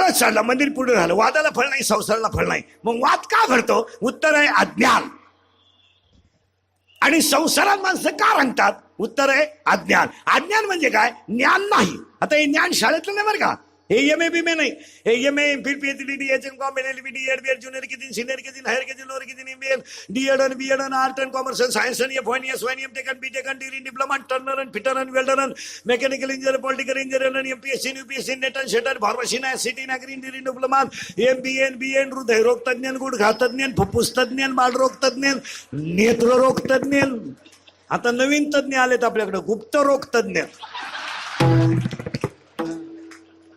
वाढत चालला, मंदिर पुढे झालं, वादाला फळ नाही, संसाराला फळ नाही. मग वाद का घडतो? उत्तर आहे अज्ञान. आणि संसारात माणसं का रंगतात? उत्तर आहे अज्ञान. अज्ञान म्हणजे काय? ज्ञान नाही. आता हे ज्ञान शाळेतलं नाही बरं का, हे एमए बीमे नाही, हे एमए फिर PhD DHM com LLB DEd BEd junior किती सीनियर किती हायर किती लोअर किती एमबीए डीएड आणि बीएड आणि आर्ट आणि कॉमर्स आणि सायन्स आणि एफवाय एसवाय एमटेक आणि बीटेक आणि डिग्री डिप्लोमा टर्नर आणि फिटर आणि वेल्डर आणि मेकॅनिकल इंजिनियर पॉलिटिकल इंजिनियर आणि एमपीएससी यूपीएससी नेट आणि शेट आणि फार्मसी ना सिटी नागरी इंजिनिअरिंग डिप्लोमा एमबीए बीएड हृदयरोग तज्ञ गुडघा तज्ञ फुफ्फुस तज्ञ बालरोग तज्ञ नेत्ररोग तज्ञ. आता नवीन तज्ञ आलेत आपल्याकडे, गुप्तरोग तज्ञ,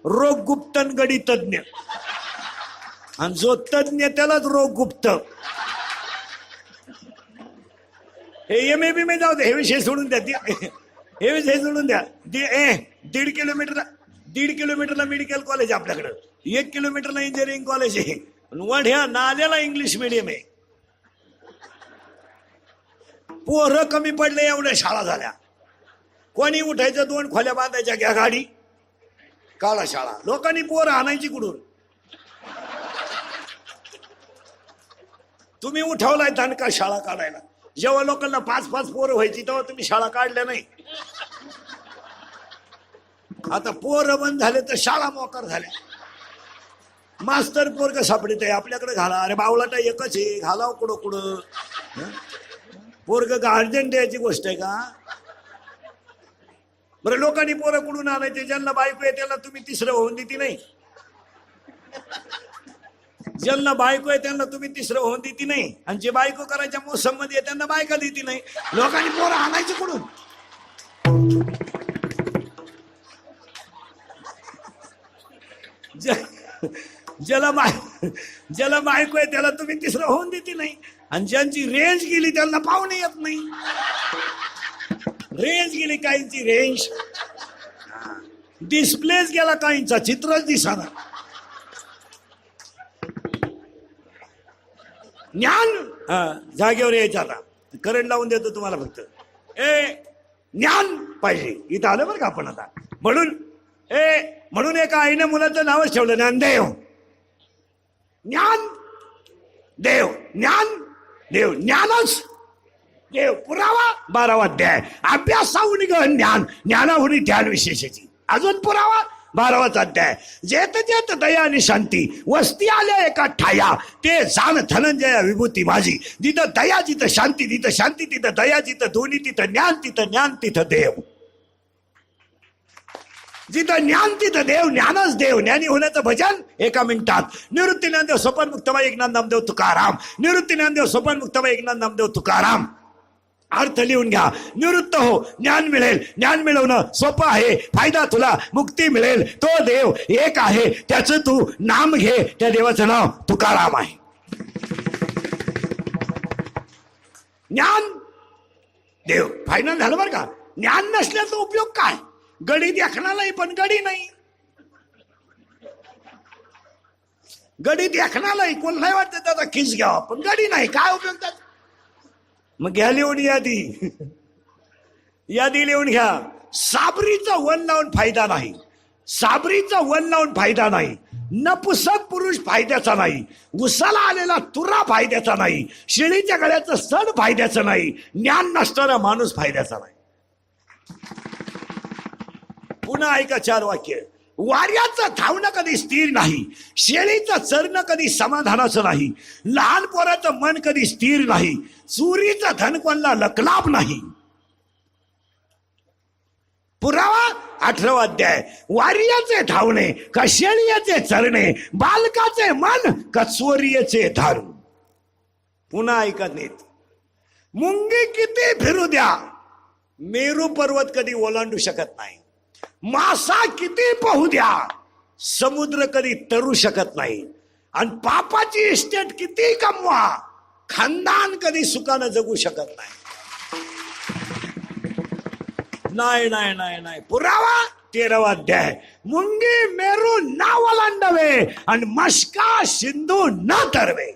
रोग गुप्तन गडी तज्ञ. आणि जो तज्ञ त्यालाच रोग गुप्त. हे एमए बी में जाऊ दे, हे विषय सोडून द्या, हे विषय सोडून द्या. 1.5 किलोमीटरला मेडिकल कॉलेज आपल्याकडं, 1 किलोमीटरला इंजिनिअरिंग कॉलेज आहे. वढ्या नाल्याला इंग्लिश मीडियम आहे. पोरं कमी पडले एवढ्या शाळा झाल्या. कोणी उठायचं, 2 खोल्या बांधायच्या, घ्या गाडी, काळा शाळा. लोकांनी पोरं आणायची कुठून? तुम्ही उठवलाय दणका शाळा काढायला. जेव्हा लोकांना 5-5 पोरं व्हायची तेव्हा तुम्ही शाळा काढल्या नाही. आता पोरं बंद झाले तर शाळा मोकार झाल्या. मास्तर पोरग सापडीत आहे आपल्याकडे, घाला. अरे बावलाटा एकच आहे, घालाव कुठं कुठं. पोरग गार्जन द्यायची गोष्ट आहे का? बरं, लोकांनी पोरं कुठून आणायचे? ज्यांना बायको आहे त्याला तुम्ही तिसरं होऊन देती नाही. ज्यांना बायको आहे त्यांना तुम्ही तिसरं होऊन देती नाही. आणि जे बायको करायच्या मोसम मध्ये त्यांना बायका देती नाही. लोकांनी पोरं आणायचे कुठून? ज्याला बायको आहे त्याला तुम्ही तिसरं होऊन देती नाही. आणि ज्यांची रेंज गेली त्यांना पाहुणे येत नाही. रेंज गेली काहींची, रेंज डिस्प्लेच गेला काहींचा, चित्रच दिसाना. ज्ञान जागेवर यायचं. आता करंट लावून देतो तुम्हाला फक्त. ज्ञान पाहिजे. इथं आलं बरं का आपण आता. म्हणून एका आईने मुलाचं नावच ठेवलं ज्ञानदेव. ज्ञान देव, ज्ञान देव, ज्ञानच देव. पुरावा 12वा अध्याय. अभ्यासाहून ज्ञान, ज्ञानाहून ध्यान विशेषाची. अजून पुरावा 12वाचा अध्याय. जेत जेत दया आणि शांती वस्ती आल्या एका ठाया, ते जाण धनंजया विभूती माझी. जिथं दया जिथं शांती, तिथं शांती तिथं दया, जिथं दोन्ही तिथं ज्ञान, तिथं ज्ञान तिथं देव. जिथं ज्ञान तिथं देव, ज्ञानच देव. ज्ञानी होण्याचं भजन 1 मिनिटात. निवृत्ती ज्ञानदेव सोपान मुक्ताबाई एकनाथ नामदेव तुकाराम. निवृत्ती ज्ञानदेव सोपान मुक्ताबाई एकनाथ नामदेव तुकाराम. अर्थ लिहून घ्या. निवृत्त हो, ज्ञान मिळेल. ज्ञान मिळवणं सोपं आहे. फायदा तुला, मुक्ती मिळेल. तो देव एक आहे, त्याचं तू नाम घे. त्या देवाचं नाव तुकाराम आहे. ज्ञान देव फायनल झालं बरं का. ज्ञान नसल्याचा उपयोग काय? गडी देखणालाही पण गडी नाही. गडी देखणालाही कोण नाही वाटतं त्याचा खिस घ्यावा, पण गडी नाही. काय उपयोग त्याचा? मग घ्या लिहून यादी. यादी लिहून घ्या. साबरीचं वन लावून फायदा नाही. साबरीचं वन लावून फायदा नाही. नपुसक पुरुष फायद्याचा नाही. उसाला आलेला तुरा फायद्याचा नाही. शिळीच्या गळ्याचं सण फायद्याचं नाही. ज्ञान नसणारा माणूस फायद्याचा नाही. पुन्हा ऐका 4 वाक्य. वाऱ्याचं धावणं कधी स्थिर नाही. शेळीचं चरणं कधी समाधानाचं नाही. लहान पोराचं मन कधी स्थिर नाही. चोरीचं धन कोणला लकलाभ नाही. पुरावा 18वा अध्याय. वार्याचे धावणे का शेळीचे चरणे, बालकाचे मन का चोरीचे धन. पुन्हा ऐकत नाहीत. मुंगी किती फिरू द्या, मेरू पर्वत कधी ओलांडू शकत नाही. मासा किती पोहू द्या, समुद्र कधी तरू शकत नाही. आणि पापाची इस्टेट किती कमवा, खानदान कधी सुखानं जगू शकत नाही. नाही नाही नाही नाही. पुरावा 13वा अध्याय. मुंगी मेरू ना ओलांडवे आणि मस्का सिंधू न तरवे.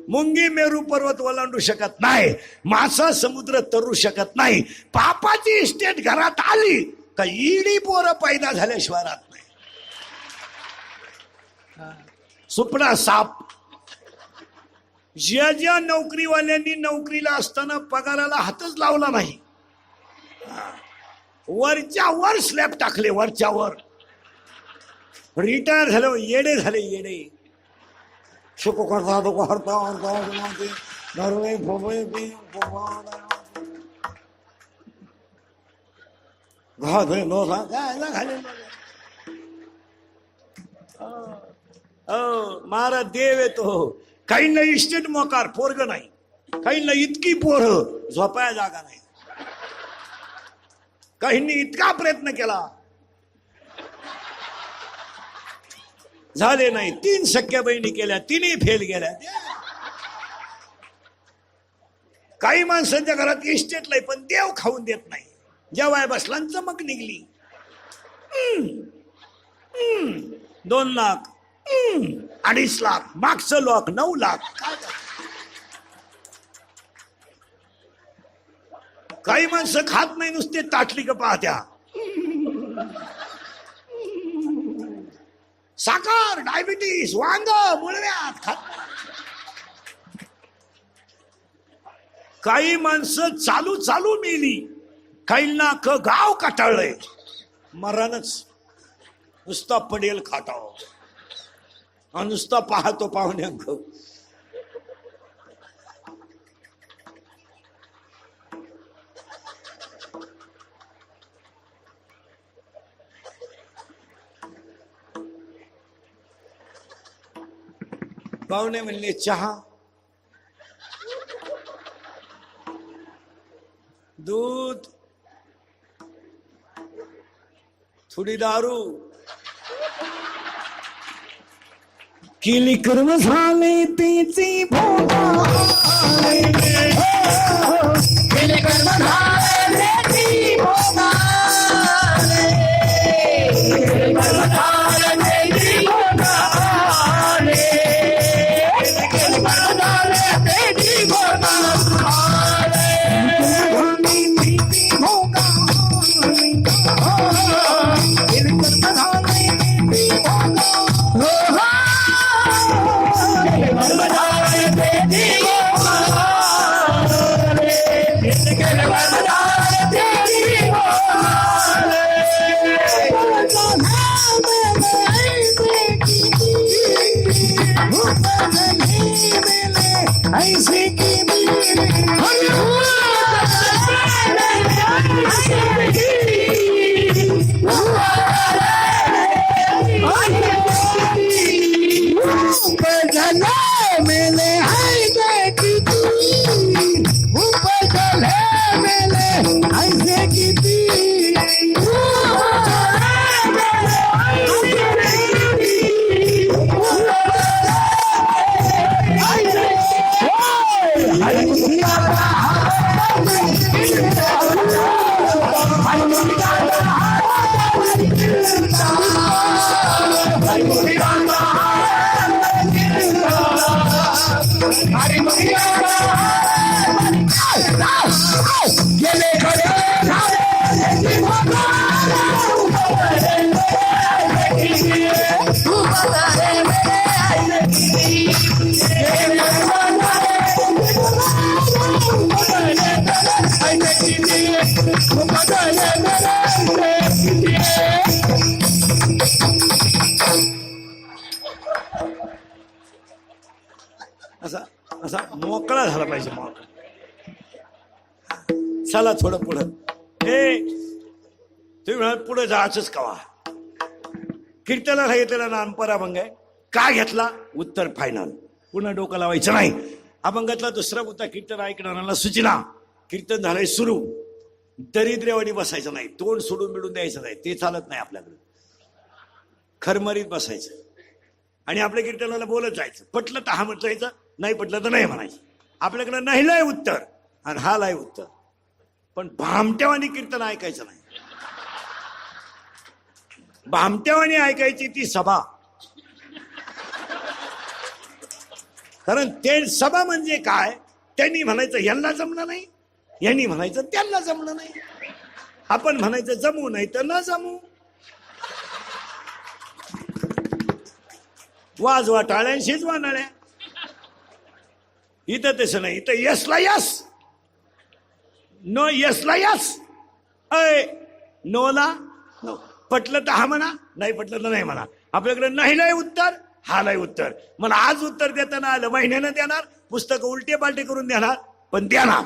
मुंगी मेरू पर्वत ओलांडू शकत नाही. मासा समुद्र तरू शकत नाही. पापाची इस्टेट घरात आली का ईडी पोरं पैदा झाल्याशिवाय राहत नाही. सुपडा साप. ज्या ज्या नोकरीवाल्यांनी नोकरीला असताना पगाराला हातच लावला नाही, वरच्या वर स्लॅब टाकले, वरच्या वर. रिटायर झाले, येडे झाले, येडे. सुख करता दुःख हरता महाराज देव येतो. काहींना इस्टेट मोकार, पोरग नाही. काहींना इतकी पोर, झोपाया जागा नाही. काहींनी इतका प्रयत्न केला, झाले नाही. 3 सख्या बहिणी केल्या, 3ही फेल गेल्या. काही माणसांच्या घरात इस्टेट नाही, पण देव खाऊन देत नाही. जेव्हा बसला चमक निघली. 2 लाख, 2.5 लाख, मागचं लाख, 9 लाख. काही माणसं खात नाही, नुसते ताटली का पाहत्या. साखर, डायबिटीस, वांग, मुळव्यात खात. काही माणसं चालू चालू मेली. काहींना गाव काटाळलंय. मरणच नुसता पडेल खाटाव, नुसता पाहतो पाहुण्यांक. पाहुणे म्हणले चहा, दूध, थोडी दारू. केली कर्म झाले त्याची भोगा, केली कर्म झाले त्याची भोगा, केली कर्म झाले त्याची भोगा, केली कर्म झाले त्याची भोगा. ऐसे की असा मोकळा झाला पाहिजे. मोकळा. चला थोडं पुढं. तुम्ही म्हणा पुढे जायचंच कवा. कीर्तनाला सांगितलेला ना अनपराभंग आहे. का घेतला? उत्तर फायनल. पुन्हा डोकं लावायचं नाही. अभंगातला दुसरा मुद्दा, कीर्तन ऐकणाऱ्यांना सूचना. कीर्तन झालंय सुरू, दरिद्र्यवाणी बसायचं नाही, तोंड सोडून बिडून द्यायचं नाही, ते चालत नाही आपल्याकडे. खरमरीत बसायचं आणि आपल्या कीर्तनाला बोलत जायचं. पटलं तर हा म्हणायचं, नाही पटलं तर नाही म्हणायचं. आपल्याकडे नाही लय उत्तर आणि हा लय उत्तर. पण भामट्यावानी कीर्तन ऐकायचं नाही. भामट्यावानी ऐकायची ती सभा. कारण ते सभा म्हणजे काय, त्यांनी म्हणायचं यांना जमलं नाही, यांनी म्हणायचं त्यांना जमलं नाही, आपण म्हणायचं जमू नाही तर न जमू. वाजवा टाळ्या शिजवा नळ्या. इथं तसं नाही, इथं यसला यस, नो यसला यस, अय नोला नो. पटलं तर हा म्हणा, नाही पटलं तर नाही म्हणा. आपल्याकडे नाही नाही उत्तर, हा नाही उत्तर. मला आज उत्तर देताना आलं, महिन्यानं देणार, पुस्तकं उलटे पालटे करून देणार, पण देणार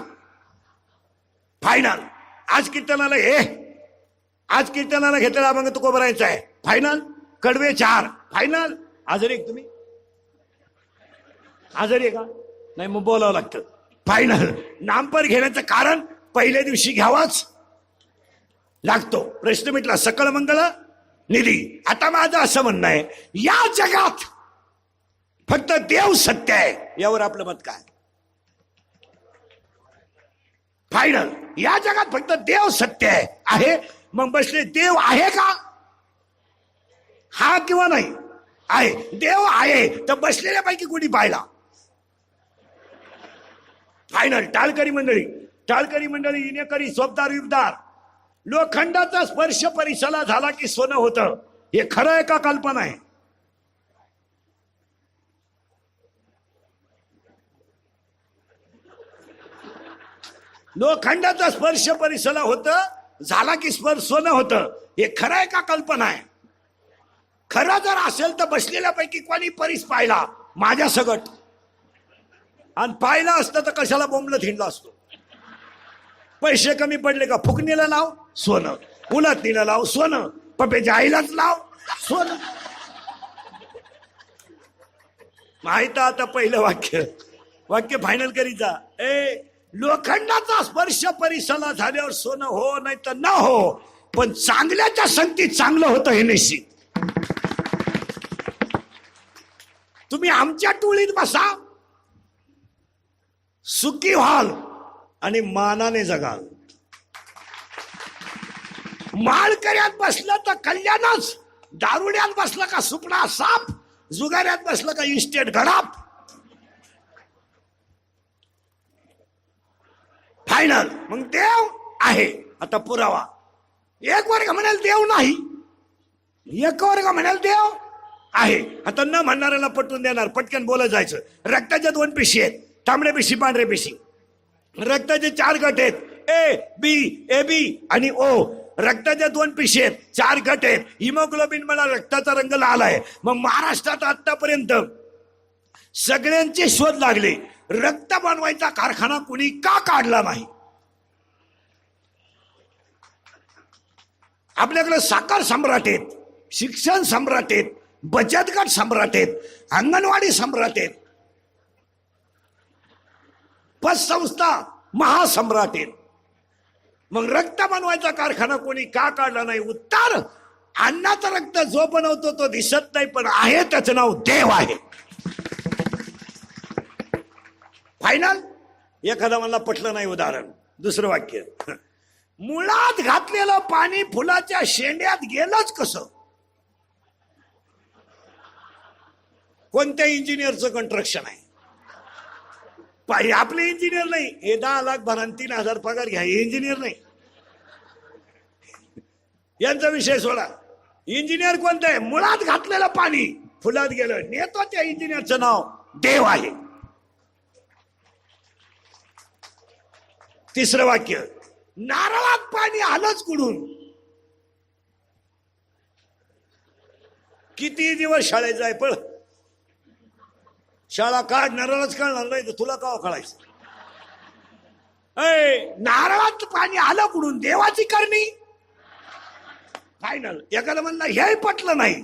फायनल. आज कीर्तनाला हे, आज कीर्तनाला घेतलेला अभंग तुकोबरायचा आहे फायनल. कडवे 4 फायनल. आजारी एक तुम्ही, आजारी आहे का? नाही मग बोलावं लागतं. फायनल. नामपर घेण्याचं कारण पहिल्या दिवशी घ्यावाच लागतो. प्रश्न मिटला. सकळ मंगळ निधी. आता माझं असं म्हणणं आहे, या जगात फक्त देव सत्य आहे. यावर आपलं मत काय? फायनल. या जगात फक्त देव सत्य आहे. मग बसले देव आहे का? हा किंवा नाही? आहे. देव आहे तर बसलेल्यापैकी कोणी पाहिला? फायनल. टाळकरी मंडळी, टाळकरी मंडळी, इनेकरी स्वप्दार विबदार. लोखंडाचा स्पर्श परिसला झाला की सोनं होतं. हे खरं आहे का कल्पना आहे? लोखंडाचा स्पर्श परिसला होतं, झाला की स्पर्श सोनं होतं. हे खरं आहे का कल्पना आहे? खरं जर असेल तर बसलेल्यापैकी कोणी परीस पाहिला? माझ्या सगट. आणि पाहिला असतं तर कशाला बोंबलत हिंडला असतो? पैसे कमी पडले का फुकणीला लाव सोनं, उलटणीला लाव सोनं, पप्याच्या आईलाच लाव सोनं. माहित आता पहिलं वाक्य, वाक्य फायनल करीचा. लोखंडाचा स्पर्श परिसला झाल्यावर सोनं हो नाही तर न हो, पण चांगल्याच्या संगतीत चांगलं होतं हे निश्चित. तुम्ही आमच्या टोळीत बसा, सुखी व्हाल आणि मानाने जगाल. माळकऱ्यात बसलं तर कल्याणच, दारुड्यात बसलं का सुपडा साप, जुगाऱ्यात बसलं का इस्टेट गडाप. फायनल. मग देव आहे. आता पुरावा. एक वर्ग म्हणाल देव नाही, एक वर्ग म्हणाल देव आहे. आता न म्हणणाऱ्याला पटवून देणार. पटकन बोलत जायचं. रक्ताच्या 2 पेशी आहेत, तांबड्या पेशी पांढऱ्या पेशी. रक्ताचे 4 गट आहेत, ए बी, ए बी आणि ओ. रक्ताच्या 2 पेशी आहेत, 4 गट आहेत. हिमोग्लोबिन मला रक्ताचा रंग लाल आहे. मग महाराष्ट्रात आतापर्यंत सगळ्यांचे शोध लागले, रक्त बनवायचा कारखाना कुणी का काढला नाही? आपल्याकडे साखर सम्राट आहेत, शिक्षण सम्राट आहेत, बचत गट सम्राट आहेत, अंगणवाडी सम्राट आहेत, पतसंस्था महासम्राट आहेत. मग रक्त बनवायचा कारखाना कोणी का काढला नाही? उत्तर, अन्नाचं रक्त जो बनवतो तो दिसत नाही, पण आहे त्याचं नाव देव आहे. फायनल. एखादा मला पटलं नाही उदाहरण. दुसरं वाक्य. मुळात घातलेलं पाणी फुलाच्या शेंड्यात गेलंच कसं? कोणत्या इंजिनियरचं कंस्ट्रक्शन आहे? आपले इंजिनियर नाही. हे 10 लाख भरा 3,000 पगार घ्या, हे इंजिनियर नाही. यांचा विषय सोडा. इंजिनियर कोणतं आहे? मुळात घातलेलं पाणी फुलात गेलं, नेतो त्या इंजिनियरचं नाव देव आहे. तिसरं वाक्य. नारळात पाणी आलंच कुठून? किती दिवस शाळेत जाय पळ, शाळा काढ, नारळच कळणार नाही तर तुला का कळायचं? नारळात पाणी आलं कुठून? देवाची करणी. फायनल. एखादं म्हणलं हे पटलं नाही.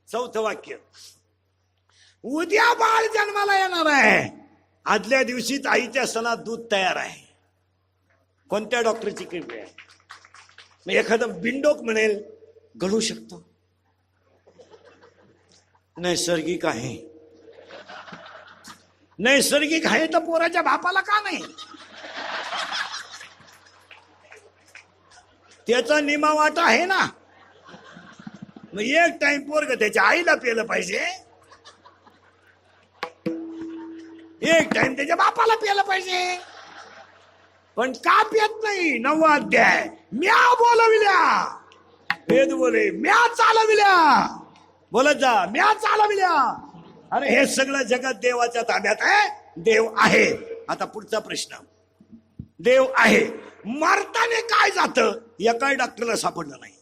चौथं वाक्य. उद्या बाळ जन्माला येणार आहे, आदल्या दिवशीच आईच्या सणात दूध तयार आहे. कोणत्या डॉक्टरची कृपा आहे? मग एखादं बिंडोक म्हणेल घडू शकतो, नैसर्गिक आहे. नैसर्गिक आहे तर पोराच्या बापाला का नाही? त्याचा निमा वाटा आहे ना. मग एक टाइम पोरग त्याच्या आईला पेलं पाहिजे, एक टाइम त्याच्या बापाला पेलं पाहिजे. पण का पेत नाही? 9वा अध्याय. म्या बोलविल्या, वेद बोले म्या चालविल्या. बोलत जा. म्या चालविल्या, अरे हे सगळं जगत देवाच्या ताब्यात आहे. देव आहे. आता पुढचा प्रश्न, देव आहे मरताने काय जातं? एकाही डॉक्टरला सापडलं नाही.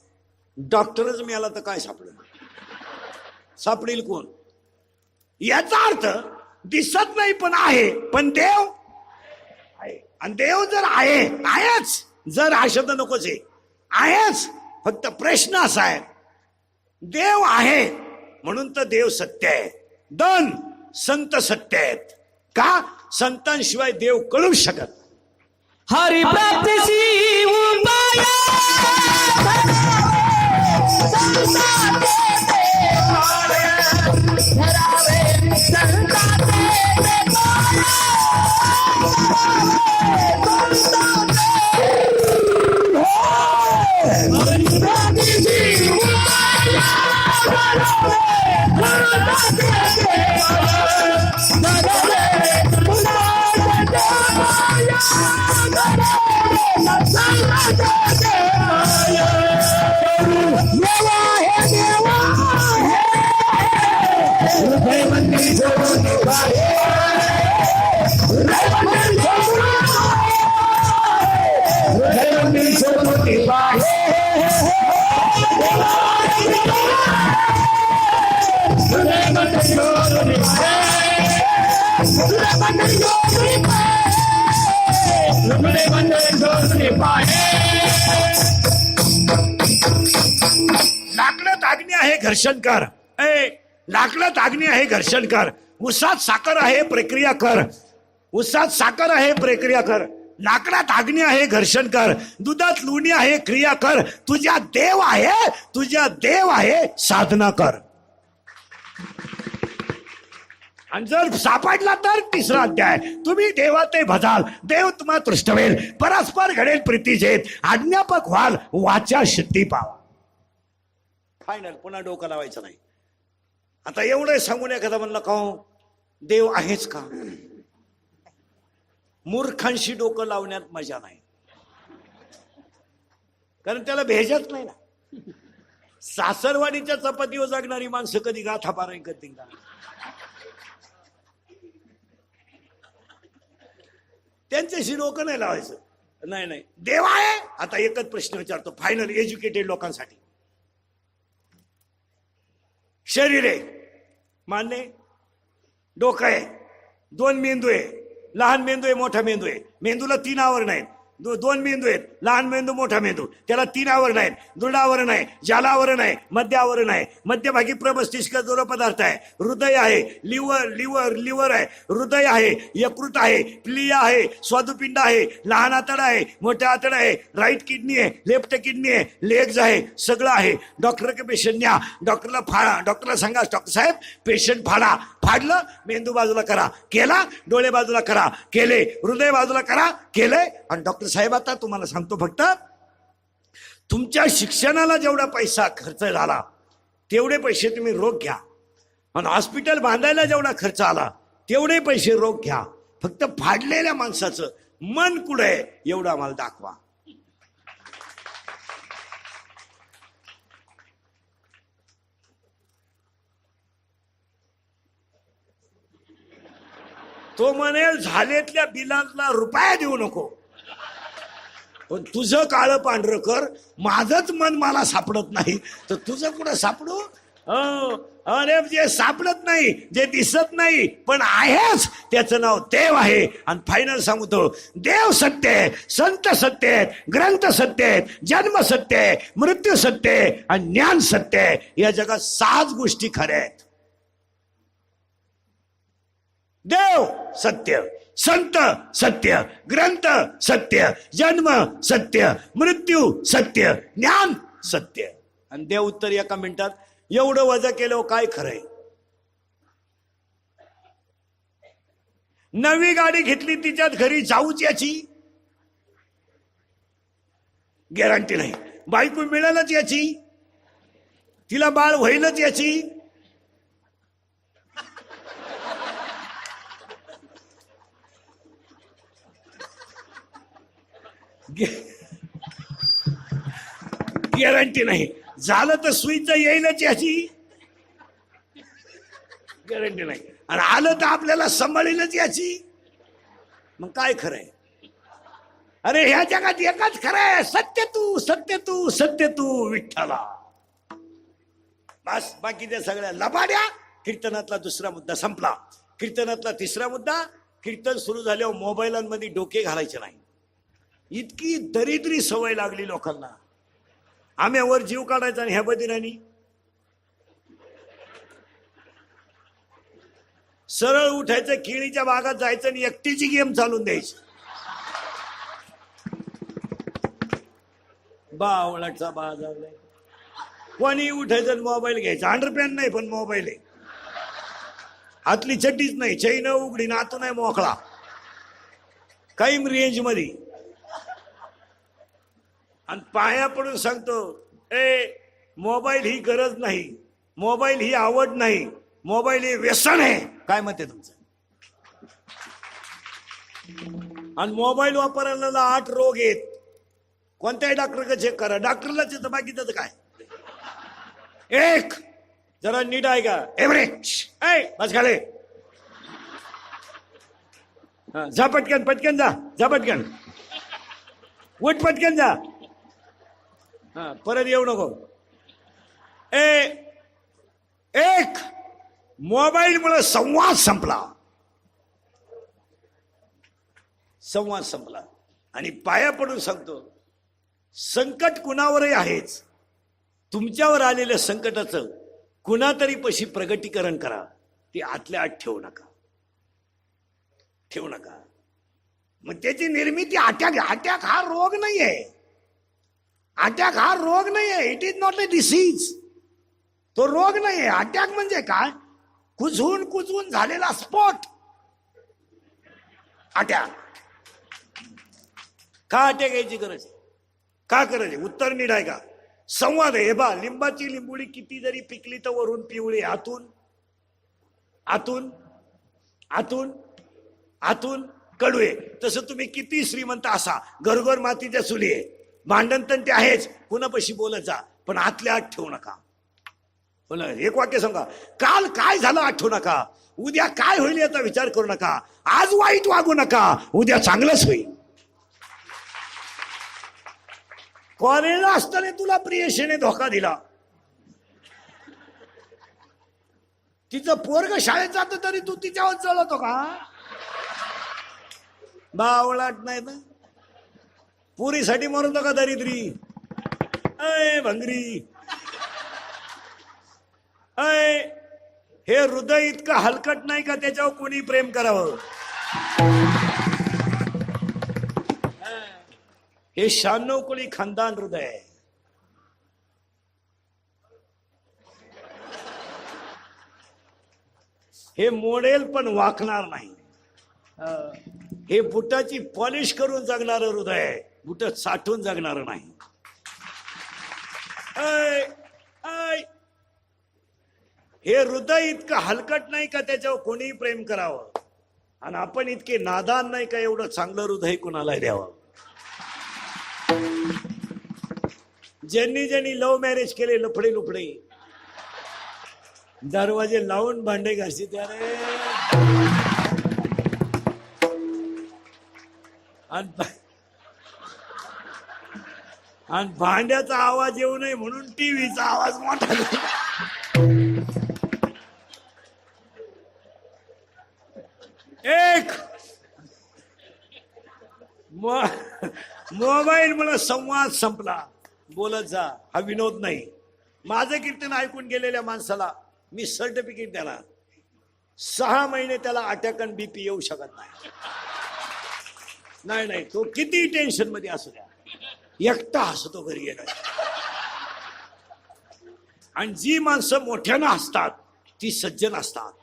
डॉक्टरच मिळाला तर काय सापडलं? सापडेल कोण? याचा अर्थ दिसत नाही पण आहे, पण देव आहे. आणि देव जर आहेच, जर हा शब्द नकोच आहे, आहेच. फक्त प्रश्न असा आहे, देव आहे म्हणून तर देव सत्य आहे. दोन, संत सत्य आहेत. का? संतांशिवाय देव कळू शकत. हरि प्राप्तीची उपाय लाकडात अग्नी आहे घर्षण कर. लाकडात अग्नी आहे घर्षण कर. उसात साखर आहे प्रक्रिया कर. उसात साखर आहे प्रक्रिया कर. लाकडात अग्नी आहे घर्षण कर. दुधात लोणी आहे क्रिया कर. तुझ्या देव आहे, तुझ्या देव आहे साधना कर. आणि जर सापडला तर तिसरा अध्याय, तुम्ही देवाते भजाल, देव तुम्हा तृष्टवेल, परस्पर घडेल प्रीतीजेत, आज्ञापक व्हाल, वाचा सिद्धी पावा. फायनल. पुन्हा डोकं लावायचं नाही. आता एवढं सांगून एखादा म्हणलं का देव आहेच का? मूर्खांशी डोकं लावण्यात मजा नाही, कारण त्याला भेजत नाही ना. सासरवाडीच्या चपातीवर जगणारी माणसं कधी गाथा पारायण करतील का? त्यांच्याशी डोकं नाही लावायचं. नाही, देव आहे. आता एकच प्रश्न विचारतो फायनल, एज्युकेटेड लोकांसाठी. शरीर आहे, मान्य. डोकं आहे, दोन मेंदू आहे, लहान मेंदू आहे, मोठा मेंदू आहे. मेंदूला 3 आवरण आहेत. दोन मेंदू आहेत, लहान मेंदू, मोठा मेंदू. त्याला 3 आवरण आहेत. दृढावरण आहे, जालावरण आहे, मध्यावरण आहे. मध्यभागी प्रमस्तिष्क जोर पदार्थ आहे. हृदय आहे, लिव्हर आहे, हृदय आहे, यकृत आहे, प्लिया आहे, स्वादुपिंड आहे, लहान आतडा आहे, मोठा आतडा आहे, राईट किडनी आहे, लेफ्ट किडनी आहे, लेग्स आहे, सगळं आहे. डॉक्टर के पेशंट न्या, डॉक्टरला फाडा, डॉक्टरला सांगा डॉक्टर साहेब पेशंट फाडा. फाडलं, मेंदू बाजूला करा, केला. डोळे बाजूला करा, केले. हृदय बाजूला करा, केलंय. आणि डॉक्टर साहेब आता तुम्हाला सांगतो, फक्त तुमच्या शिक्षणाला जेवढा पैसा खर्च झाला तेवढे पैसे तुम्ही रोख घ्या. आणि हॉस्पिटल बांधायला जेवढा खर्च आला तेवढे पैसे रोख घ्या. फक्त फाडलेल्या माणसाचं मन कुठं आहे एवढं आम्हाला दाखवा. तो म्हणेल झालेतल्या बिलांना रुपया देऊ नको, पण तुझं काळं पांढरं कर. माझंच मन मला सापडत नाही तर तुझं कुठं सापडू? अरे जे सापडत नाही, जे दिसत नाही पण आहेच, त्याचं नाव देव आहे. आणि फायनल सांगतो, देव सत्य आहे, संत सत्य आहेत, ग्रंथ सत्य आहेत, जन्म सत्य आहे, मृत्यू सत्य आहे आणि ज्ञान सत्य आहे. या जगात 6 गोष्टी खऱ्या आहेत. देव सत्य, संत सत्य, ग्रंथ सत्य, जन्म सत्य, मृत्यू सत्य, ज्ञान सत्य. आणि देव उत्तर एका मिनिटात, एवढं वजा केलं काय खरंय? नवी गाडी घेतली तिच्यात घरी जाऊच याची गॅरंटी नाही. बायको मिळेलच याची, तिला बाळ होईलच याची गॅरंटी नाही. झालं तर सुईचं येईलच याची गॅरंटी नाही. आणि आलं तर आपल्याला सांभाळीलच याची. मग काय खरंय? अरे ह्या जगात एकच खरंय, सत्य तू सत्य तू सत्य तू विठ्ठला. बस बाकीच्या सगळ्या लबाड्या. कीर्तनातला दुसरा मुद्दा संपला. कीर्तनातला तिसरा मुद्दा, कीर्तन सुरू झाल्यावर मोबाईलांमध्ये डोके घालायचे नाही. इतकी दरिद्री सवय लागली लोकांना. आम्यावर जीव काढायचा आणि ह्या बदिरांनी सरळ उठायचं, केळीच्या बागात जायचं आणि एकटीची गेम चालून द्यायची. बावळाचा बाजार. कोणी उठायचं मोबाईल घ्यायचा. अंडरपॅन्ट नाही पण मोबाईल आहे. हातली चड्डीच नाही, चैन उघडी नातू नाही मोकळा, काही रेंज मध्ये. आणि पाया पडून सांगतो, मोबाईल ही गरज नाही, मोबाईल ही आवड नाही, मोबाईल हे व्यसन आहे. काय मत आहे तुमचं? आणि मोबाईल वापरायला 8 रोग आहेत. कोणत्याही डॉक्टरकडे चेक करा, डॉक्टरलाच येतं, बाकीचं काय. एक जरा नीट आहे का? एव्हरेज बस खाले. जा पटकन पटकन जा, जा पटकन उठ, पटकन जा. परत येऊ नको. एक मोबाईल मुळे संवाद संपला. संवाद संपला. आणि पाया पडून सांगतो, संकट कुणावरही आहेच. तुमच्यावर आलेल्या संकटाचं कुणातरी पशी प्रगटीकरण करा. ते आतल्या आत ठेवू नका, ठेवू नका. मग त्याची निर्मिती अटॅक. अटॅक हा रोग नाहीये. अटॅक हा रोग नाहीये. It is not a disease. तो रोग नाहीये. अटॅक म्हणजे काय? कुजून कुजून झालेला स्पॉट अटॅक. का अटॅक यायची गरज? का गरज? उत्तर नीट आहे का? संवाद आहे. बा, लिंबाची लिंबुळी किती जरी पिकली तर वरून पिवळी, आतून आतून आतून आतून कडू आहे. तसं तुम्ही किती श्रीमंत असा, घरघर मातीच्या चुली आहे, भांडण तर ते आहेच, कुणापाशी बोलत जा, पण आतल्या आत ठेवू नका. एक वाक्य सांगा, काल काय झालं आठवू नका, उद्या काय होईल याचा विचार करू नका, आज वाईट वागू नका, उद्या चांगलंच होईल. कॉलेजला असताना तुला प्रियशीने धोका दिला, तिचं पोरग शाळेत जात तरी तू तिच्यावर जळतो का? बावळाट नाही ना. पुरीसाठी मरतो का दरिद्री? अय भंगरी, अय हे हृदय इतकं हलकट नाही का त्याच्यावर कोणी प्रेम करावं? हे 96 कोळी खानदान हृदय आहे. हे मोडेल पण वाकणार नाही. हे बुटाची पॉलिश करून जगणार हृदय आहे, बुट साठून जगणार नाही. हे हृदय इतकं हलकट नाही का त्याच्यावर कोणीही प्रेम करावं, आणि आपण इतके नादान नाही का एवढं चांगलं हृदय कोणाला द्यावं. ज्यांनी ज्यांनी लव्ह मॅरेज केले, लफडे लुफडे दरवाजे लावून भांडे घासी, त्याने आणि भांड्याचा आवाज येऊ नये म्हणून टीव्हीचा आवाज मोठा. एक मोबाईल मुळे संवाद संपला. बोलत जा, हा विनोद नाही. माझं कीर्तन ऐकून गेलेल्या माणसाला मी सर्टिफिकेट देणार, 6 महिने त्याला अटॅक आणि बीपी येऊ शकत नाही. नाही नाही, तो किती टेन्शन मध्ये असू द्या, एकटा हसतो घरी गेला. आणि जी माणसं मोठ्यानं हसतात ती सज्जन असतात,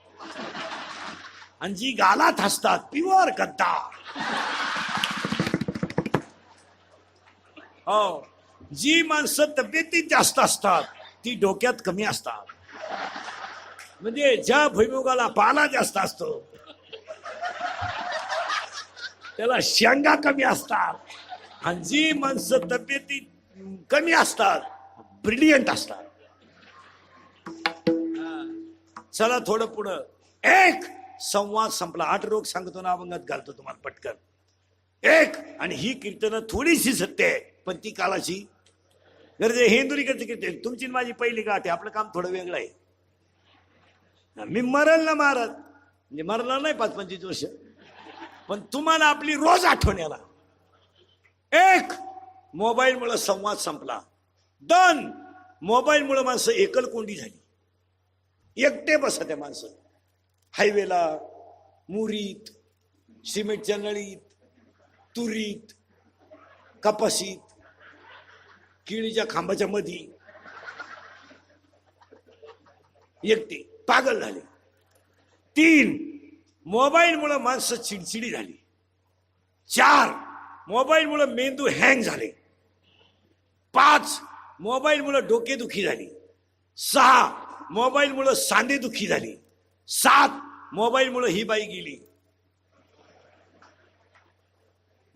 आणि जी गालात हसतात प्युअर गद्दार. हो, जी माणसं तब्येतीत जास्त असतात ती डोक्यात कमी असतात. म्हणजे ज्या भुईमुगाला पाला जास्त असतो त्याला शेंगा कमी असतात, आणि जी माणसं तब्येतीत कमी असतात ब्रिलियंट असतात. चला थोडं पुढं. एक संवाद संपला. 8 रोग सांगतो ना, अभंगात घालतो तुम्हाला पटकन. एक. आणि ही कीर्तनं थोडीशी सत्य आहे, पण ती काळाची गरज आहे. हिंदुरीकडची कीर्तन तुमची माझी पहिली गाठ आहे. आपलं काम थोडं वेगळं आहे. मी मरल ना महाराज, म्हणजे मरला नाही 5-25 वर्ष, पण तुम्हाला आपली रोज आठवण याला. एक. मोबाईलमुळे संवाद संपला. 2. मोबाईलमुळे माणसं एकलकोंडी झाली. एकटे बसा त्या माणसं हायवेला, मुरीत, सिमेंटच्या नळीत, तुरीत, कपाशीत, केळीच्या खांबाच्या मधी एकटे पागल झाले. 3. मोबाईलमुळे माणसं चिडचिडी झाली. 4. मोबाईलमुळे मेंदू हँग झाले. 5. मोबाईलमुळे डोकेदुखी झाली. 6. मोबाईलमुळे सांधेदुखी झाली. 7. मोबाईलमुळे ही बाई गेली,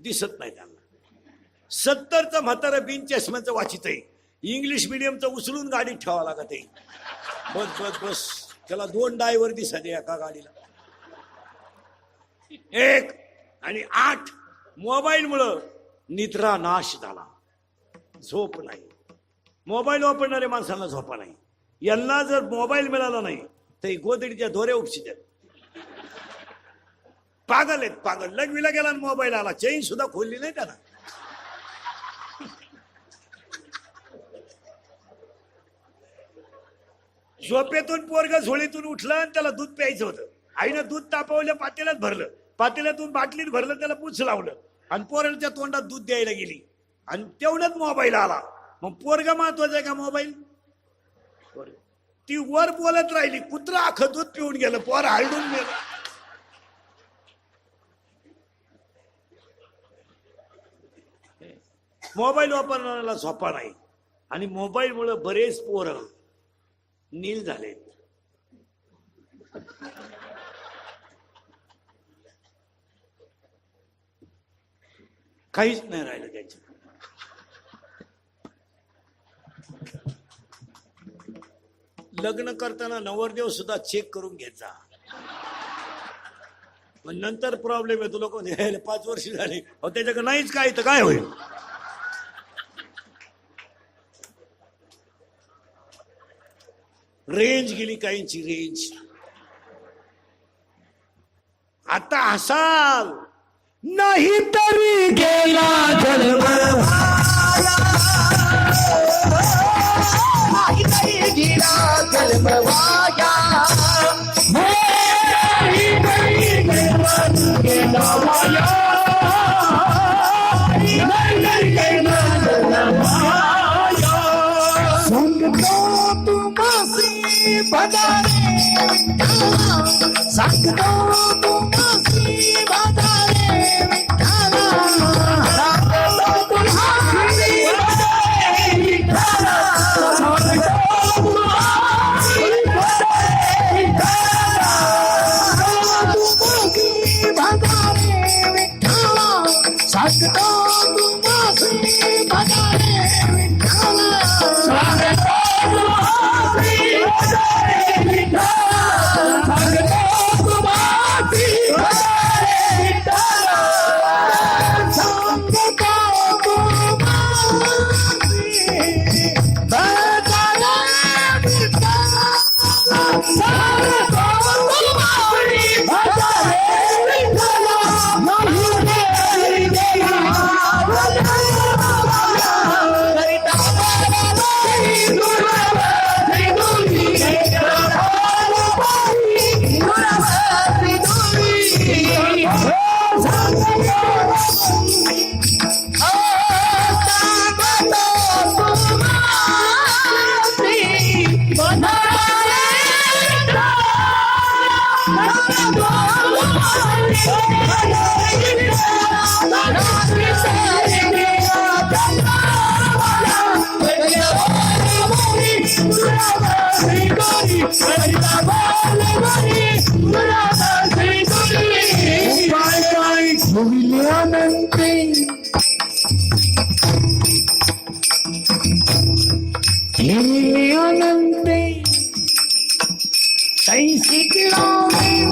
दिसत नाही त्यांना. 70चं म्हातारा बिन चष्म्याचं वाचित आहे. इंग्लिश मिडियमचं उचलून गाडीत ठेवावं लागत आहे. बस बस बस, त्याला 2 ड्रायव्हर दिसत एका गाडीला. 1. आणि 8. मोबाईलमुळं निद्रा नाश झाला. झोप नाही. मोबाईल वापरणाऱ्या माणसांना झोपा नाही. यांना जर मोबाईल मिळाला नाही तर गोदडीच्या दोऱ्या उपसितात. पागल आहेत पागल. लग्वीला गेला मोबाईल आला, चेन सुद्धा खोलली नाही त्याला. झोपेतून पोरग झोळीतून उठलं आणि त्याला दूध प्यायचं होतं. आईनं दूध तापवलं, पातेल्यात भरलं, पातेल्यातून बाटलीत भरलं, त्याला पूछ लावलं आणि पोराच्या तोंडात दूध द्यायला गेली आणि तेवढ्यात मोबाईल आला. मग पोरग महत्वाचा आहे का मोबाईल? ती वर बोलत राहिली, कुत्रा अख्खं दूध पिऊन गेलं, पोर हरडून गेलं. मोबाईल वापरणाऱ्याला झोपा नाही. आणि मोबाईलमुळे बरेच पोरं नील झालेत. काहीच नाही राहिलं त्याच्या. लग्न करताना नवरदेव सुद्धा चेक करून घ्यायचा. पण नंतर प्रॉब्लेम आहे. तुला कोण 5 वर्ष झाली, त्याच्याकडे नाहीच काय, तर काय होईल? रेंज गेली काहींची, रेंज. आता हसाल नाही तरी गेला जन्म, नाही तरी गेला जन्म वाया, नाही तरी गेला वाया, नाही तरी गेला जन्म वाया. सांगतो तुम्हासी बदारे विठ्ठला, सांगतो तुम्हासी बदारे विठ्ठला, सांगतो तुम्हासी बदारे विठ्ठला, सांगतो तुम्हासी बदारे विठ्ठला, तुम्हासी बदारे विठ्ठला, सांगतो तुम्हासी बदारे विठ्ठला, सांगतो Say,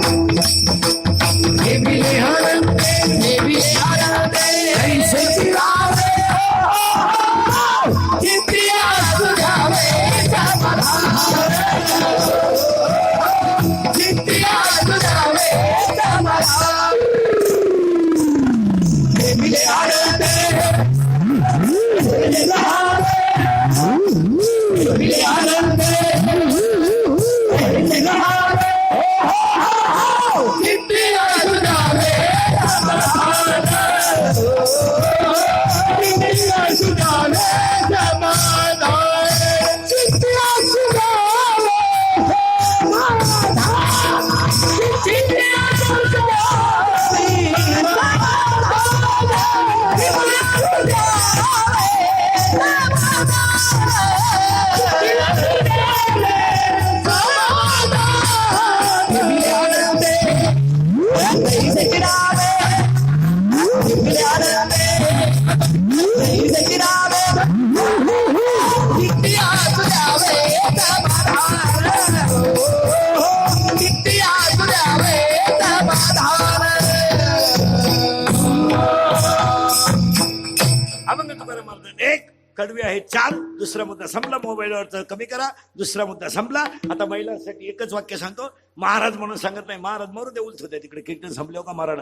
अभंग तुकाराम महाराज एक, कडवी आहे 4. दुसरा मुद्दा संपला. मोबाईलवर कमी करा. दुसरा मुद्दा संपला. आता महिलांसाठी एकच वाक्य सांगतो. महाराज म्हणून सांगत नाही, महाराज मरू दे, उलट होते तिकडे कीर्तन संपल्यावर का महाराज.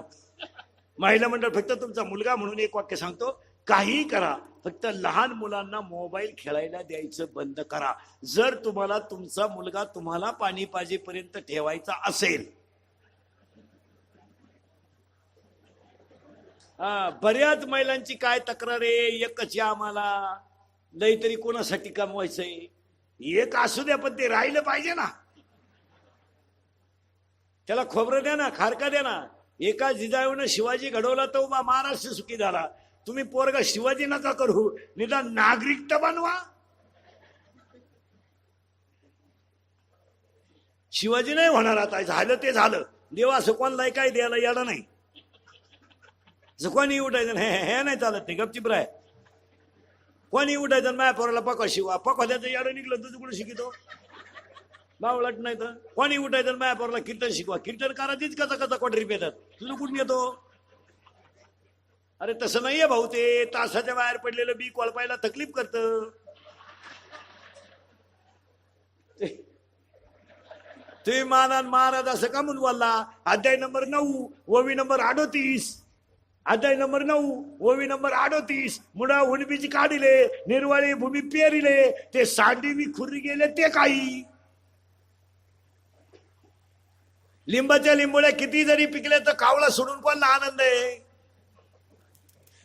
महिला मंडळ फक्त तुमचा मुलगा म्हणून एक वाक्य सांगतो. काही करा, फक्त लहान मुलांना मोबाईल खेळायला द्यायचं बंद करा. जर तुम्हाला तुमचा मुलगा तुम्हाला पाणी पाजेपर्यंत ठेवायचा असेल. बऱ्याच महिलांची काय तक्रार आहे, एकच या आम्हाला लई तरी कोणासाठी कमवायचंय. एक असू द्या पण ते राहिलं पाहिजे ना. त्याला खोबरं द्या ना, खारका द्या ना. एका जिजाऊने शिवाजी घडवला तो महाराष्ट्र सुखी झाला. तुम्ही पोरगा शिवाजी नका करू, निदान नागरिकता बनवा. शिवाजी नाही होणार आता, झालं ते झालं. देवा असं कोणलाही काय द्यायला यायला नाही. कोणी उठायचं हे नाही चालत नाही. गपचिप राय. कोणी उठायचं माया पोराला पकवा शिवा. पकवा त्याचं याडं निघलं तुझं कुठं शिकितो बावळट नाही तर. कोणी उठायचं माया पोराला कीर्तन शिकवा. कीर्तन करा तीच कसा कसा कोटरी पेतात. तुझं कुठून येतो. अरे तसं नाहीये भाऊ. ते तासाच्या बाहेर पडलेलं बी कोळपायला तकलीफ करत. तुम्ही महाराज असं का म्हणून बोलला. अध्याय नंबर 9 ओवी नंबर 38. अध्याय नंबर 9 ओवी नंबर 38. मुडा हुणबीची काढिले, निर्वाळी भूमी पेरिले, ते सांडी मी खुर्री गेले ते काही. लिंबाच्या लिंबोळ्या किती जरी पिकले तर कावळा सोडून कोणला आनंद आहे.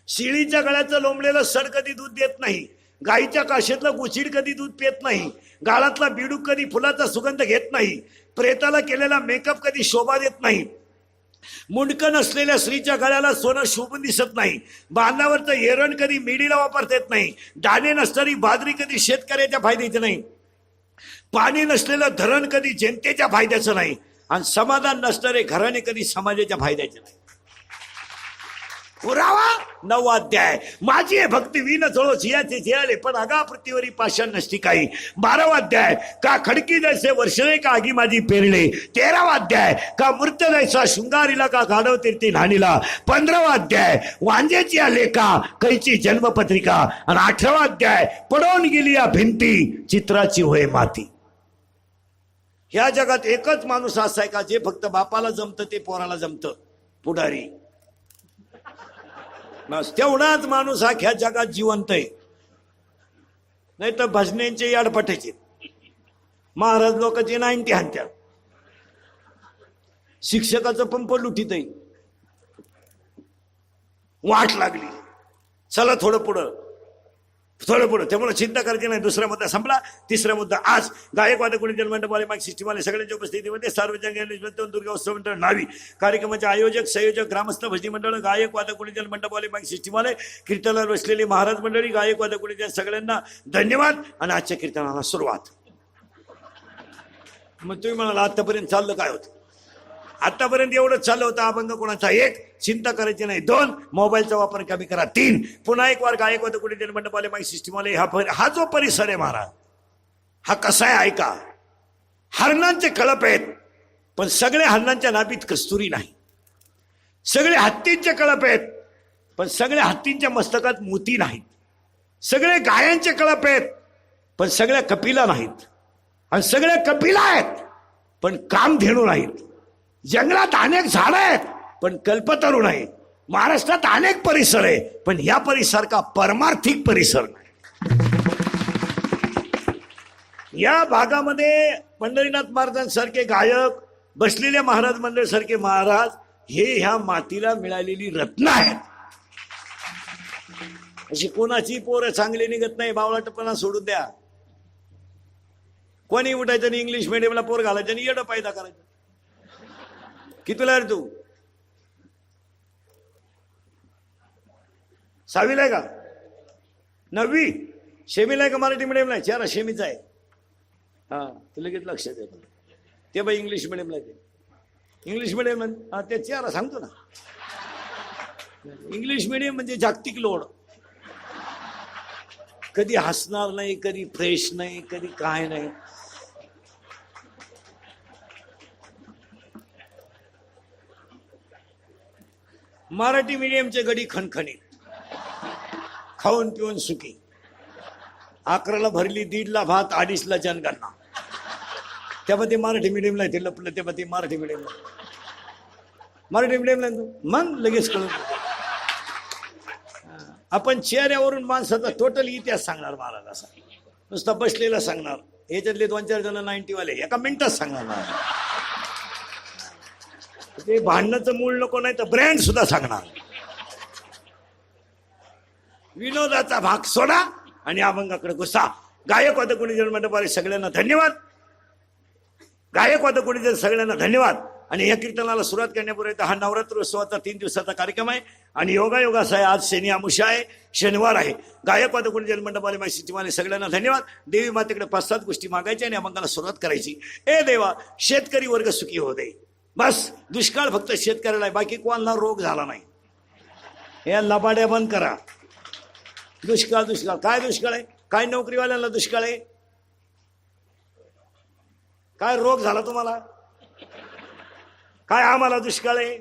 शिळीच्या गळ्याचं लोंबलेलं सड कधी दूध देत नाही. गाईच्या काशेतलं गुचिड कधी दूध पेत नाही. गाळातला बिडूक कधी फुलाचा सुगंध घेत नाही. प्रेताला केलेला मेकअप कधी शोभा देत नाही. मुंडकं नसलेल्या स्त्रीच्या गळ्याला सोनं शोभून दिसत नाही. बांधावरचं एरण कधी मिडीला वापरता येत नाही. दाणे नसणारी बाजरी कधी शेतकऱ्याच्या फायद्याची नाही. पाणी नसलेलं धरण कधी जनतेच्या फायद्याचं नाही. आणि समाधान नसणारे घराणे कधी समाजाच्या फायद्याचे नाही. पुरावा 9 अध्याय. माझी आहे भक्ती विन चळो झियाचे झियाले, पण अगा पृथ्वीवरी पाषाण नसती काही. 12वा अध्याय. का खडकी जैसे वर्षणे का आगी माझी पेरले. 13वा अध्याय. का मृत जैसा शृंगारीला का गाढव तीर्थी न्हाणीला. 15वा अध्याय. वांजेची आले का कैची जन्मपत्रिका. आणि 18वा अध्याय. पडवून गेली या भिंती चित्राची होय माती. ह्या जगात एकच माणूस असा आहे का जे फक्त बापाला जमतं ते पोराला जमतं. पुढारी. बस तेवढाच माणूस हा ह्या जगात जिवंत आहे. नाही तर भजनेंचे याडपटायचे. महाराज लोकांचे 90 हाणत्या. शिक्षकाचं पंप लुटीत आहे. वाट लागली. चला थोडं पुढं त्यामुळे चिंता करायची नाही. दुसरा मुद्दा संपला. तिसरा मुद्दा आज गायकवाद कुणीजन मंडपवाले माग सिस्टीमवाले सगळ्यांच्या उपस्थितीमध्ये सार्वजनिक दुर्गा उत्सव मंडळ नावी कार्यक्रमाचे आयोजक संयोजक ग्रामस्थ भजनी मंडळ गायकवाद कुणीजन मंडपवाले माग सिस्टीमवाले कीर्तनावर बसलेली महाराज मंडळी गायकवाद कुणीजन सगळ्यांना धन्यवाद. आणि आजच्या कीर्तनाला सुरुवात. मग तुम्ही म्हणाला आतापर्यंत चाललं काय होतं. आतापर्यंत एवढंच चाललं होतं. अभंग कोणाचा 1. चिंता करायची नाही. 2. मोबाईलचा वापर कमी करा. 3. पुन्हा एक वार गायकवाद कुणीजन मंडपवाले माग सिस्टीमवाले हा जो परिसर आहे महाराज हा कसा आहे ऐका. हरणांचे कळप आहेत पण सगळ्या हरणांच्या नाभीत कस्तुरी नाही. सगळे हत्तींचे कळप आहेत पण सगळ्या हत्तींच्या मस्तकात मोती नाहीत. सगळे गायांचे कळप आहेत पण सगळ्या कपिला नाहीत. आणि सगळ्या कपिला आहेत पण कामधेनू नाहीत. जंगलात अनेक झाडं आहेत पण कल्पतरू नाही. महाराष्ट्रात अनेक परिसर आहे पण या परिसर का परमार्थिक परिसर नाही. या भागामध्ये पंढरीनाथ महाराजांसारखे गायक बसलेल्या महाराज मंडळ सारखे महाराज हे ह्या मातीला मिळालेली रत्न आहेत. अशी कोणाची पोरं चांगली निघत नाही. बावळाटपणा सोडून द्या. कोणी उठायचं आणि इंग्लिश मिडियमला पोर घालायचं आणि येडं पैदा करायचं. कितीला रे तू? 6वीला आहे का? 9वी? शेमीला आहे का मराठी मिडियमला आहे? चेहरा शेमीचा आहे. हा ते लगेच लक्षात येतं. ते बाई इंग्लिश मिडियमला आहे. इंग्लिश मिडियम हा ते चेहरा सांगतो ना. इंग्लिश मिडियम म्हणजे जागतिक लोड. कधी हसणार नाही, कधी फ्रेश नाही, कधी काय नाही. मराठी मीडियमचे गडी खणखणीत, खाऊन पिऊन सुखी. 11ला भरली, 1:30ला भात, 2:30ला जनगणना. तेव्हा ते मराठी मिडियमला आहे. ते लपलं तेव्हा ते मराठी मिडियमला. मराठी मिडियमला मग लगेच कळून. आपण चेहऱ्यावरून माणसाचा टोटल इतिहास सांगणार महाराज. असा नुसता बसलेला सांगणार. याच्यातले 2-4 जण 90 वाले एका मिनिटात सांगणार महाराज. ते भांडणाचं मूळ नको, नाही तर ब्रँड सुद्धा सांगणार. विनोदाचा भाग सोडा आणि अभंगाकडे घुसा. गायक वादकोणी जन मंडपाले सगळ्यांना धन्यवाद. गायक वादकोणी जन सगळ्यांना धन्यवाद. आणि या कीर्तनाला सुरुवात करण्यापूर्वी हा नवरात्र उत्सवाचा 3 दिवसाचा कार्यक्रम आहे आणि योगायोग असा आहे. आज शनी अमुषा आहे, शनिवार आहे. गायक वादकोणी जन मंडपाले मासिकवाले सगळ्यांना धन्यवाद. देवी मातेकडे 5-7 गोष्टी मागायच्या आणि अभंगाला सुरुवात करायची. ए देवा, शेतकरी वर्ग सुखी हो दे. बस दुष्काळ फक्त शेतकऱ्याला आहे, बाकी कोणाला रोग झाला नाही. या लबाड्या बंद करा. दुष्काळ दुष्काळ काय दुष्काळ आहे? काय नोकरीवाल्यांना दुष्काळ आहे? काय रोग झाला तुम्हाला? काय आम्हाला दुष्काळ आहे?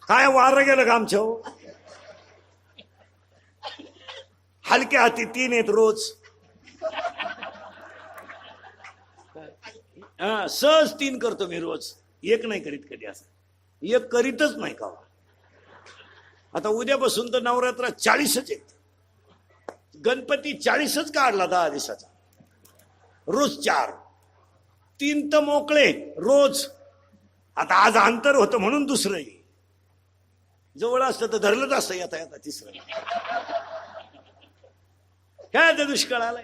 काय वारं गेलं का आमच्या? हलक्या हाती 3 आहेत रोज. सहज 3 करतो मी रोज. 1 नाही करीत कधी. असं 1 करीतच नाही का? आता उद्यापासून तर नवरात्र 40च आहेत. गणपती 40च काढला 10 दिवसाचा. रोज 4, 3 तर मोकळे रोज. आता आज अंतर होतं म्हणून दुसरं जवळ असतं तर धरलंच असतं. येता येता 3रं. काय ते दुष्काळ आलाय?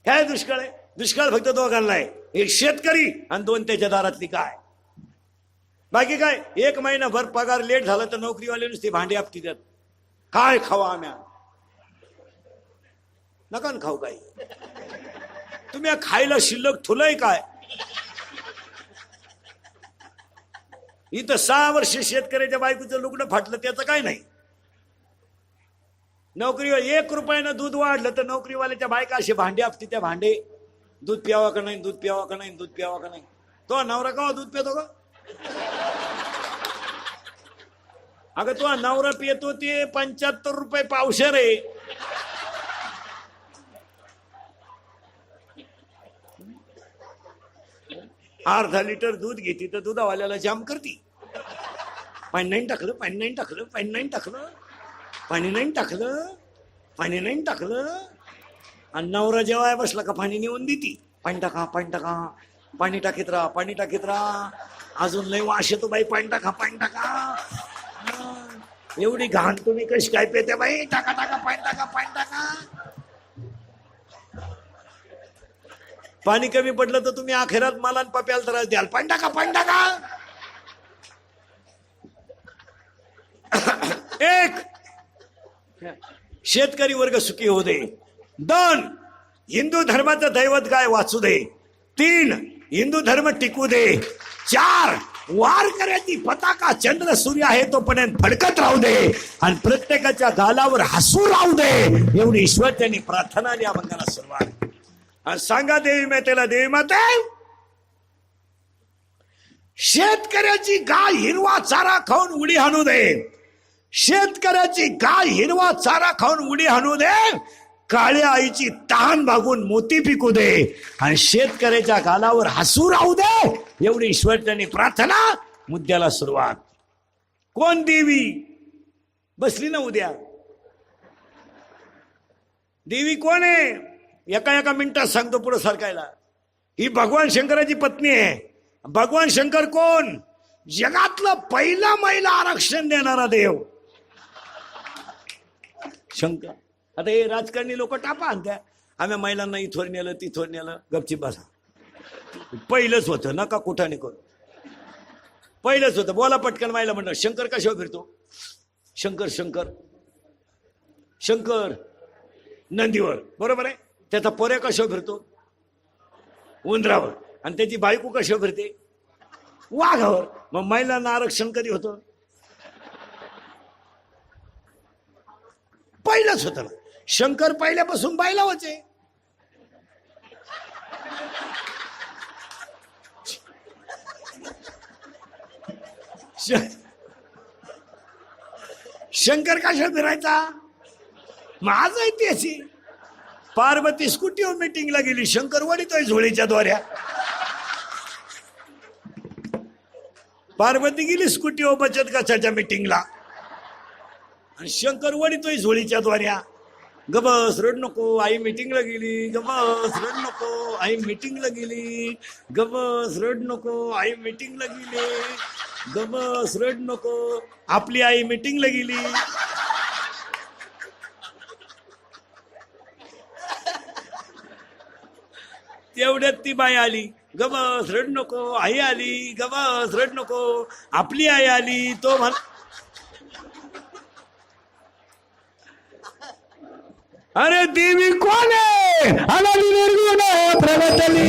काय दुष्काळ आहे? दुष्काळ फक्त 2घांना आहे. एक शेतकरी आणि 2 त्याच्या दारातली काय. बाकी काय? 1 महिनाभर पगार लेट झाला तर नोकरीवाले नुसते भांडी आपटी देत. काय खावा आम्ही? नका खाऊ काय. तुम्ही खायला शिल्लक ठुलय काय? इथं 6 वर्ष शेतकऱ्याच्या बायकोचं लुगडं फाटलं त्याचं काय नाही. नोकरीवर 1 रुपयानं दूध वाढलं तर नोकरीवाल्याच्या बायका असे भांडे आपटी. त्या भांडे दूध प्यावा का नाही, दूध प्यावा का नाही, दूध प्यावा का नाही. तो नवरा का दूध पितो का? अगं तो नवरा पितो ते 75 रुपये पावशेर आहे. अर्धा लिटर दूध घेते तर दुधावाल्याला जाम करती. पाणी नाही टाकलं, पाणी नाही टाकलं, पाणी नाही टाकलं, पाणी नाही टाकलं, पाणी नाही टाकलं. आणि नवरा जेवाय बसला का पाणी नेऊन देती. पाणी टाका, पाणी टाका, पाणी टाकीत राहा, पाणी टाकीत राहा. अजून लय वास येतो बाई. पाणी टाका, पाणी टाका. एवढी घाण तुम्ही कशी काय पेते बाई? टाका टाका, पाणी टाका, पाणी टाका. पाणी कमी पडलं तर तुम्ही अखेरात मला पप्याला त्रास द्याल. पाणी टाका, पाणी टाका. एक, शेतकरी वर्ग सुखी होऊ दे. 2, हिंदू धर्माचं दैवत गाय वाचू दे. 3, हिंदू धर्म टिकू दे. 4, वारकऱ्याची पताका चंद्र सूर्य आहे तोपर्यंत फडकत राहू दे आणि प्रत्येकाच्या गालावर हसू राहू दे. एवढी ईश्वर त्यांनी प्रार्थना आणि अभंगाला सुरुवात. सांगा देवी मातेला, देवी माते, शेतकऱ्याची गाय हिरवा चारा खाऊन उडी हाणू दे. शेतकऱ्याची गाय हिरवा चारा खाऊन उडी हाणू दे. काळ्या आईची तहान भागून मोती पिकू दे आणि शेतकऱ्याच्या गालावर हसू राहू दे. एवढी ईश्वर त्यांनी प्रार्थना. मुद्द्याला सुरुवात. कोण देवी बसली ना उद्या? देवी कोण आहे? एका एका मिनिटात सांगतो पुढे सरकायला. ही भगवान शंकराची पत्नी आहे. भगवान शंकर कोण? जगातलं पहिला महिला आरक्षण देणारा देव शंकर. आता हे राजकारणी लोक टापा आणत्या, आम्ही महिलांना इथवर नेलं तिथवर नेलं. गपचीप बसा. पहिलंच होतं नका कुठाने करू. पहिलंच होतं. बोला पटकन व्हायला म्हणलं. शंकर कशावर फिरतो? शंकर शंकर शंकर नंदीवर, बरोबर आहे. त्याचा पोऱ्या कशावर फिरतो? उंदरावर. आणि त्याची बायको कशावर फिरते? वाघावर. मग महिलांना आरक्षण कधी होतं? पहिलंच होतं ना. शंकर पहिल्यापासून बायला होते. शंकर कशावर फिरायचा? माझ आहे त्याची. पार्वती स्कूटीवर मीटिंगला गेली, शंकर वडीतोय झोळीच्या द्वाऱ्या. पार्वती गेली स्कूटीवर बचत गटाच्या मीटिंगला आणि शंकर वडीतोय झोळीच्या द्वाऱ्या. गबस रड नको, आई मीटिंगला गेली. गबस रड नको, आई मीटिंगला गेली. गबस रड नको, आई मीटिंगला गेली. गबस रड नको, आपली आई मीटिंगला गेली. तेवढ्यात ती बाई आली. गबस रड नको, आई आली. गबस रड नको, आपली आई आली. तो म्हण, अरे देवी कोण आहे? अनादी निर्गुण प्रगटली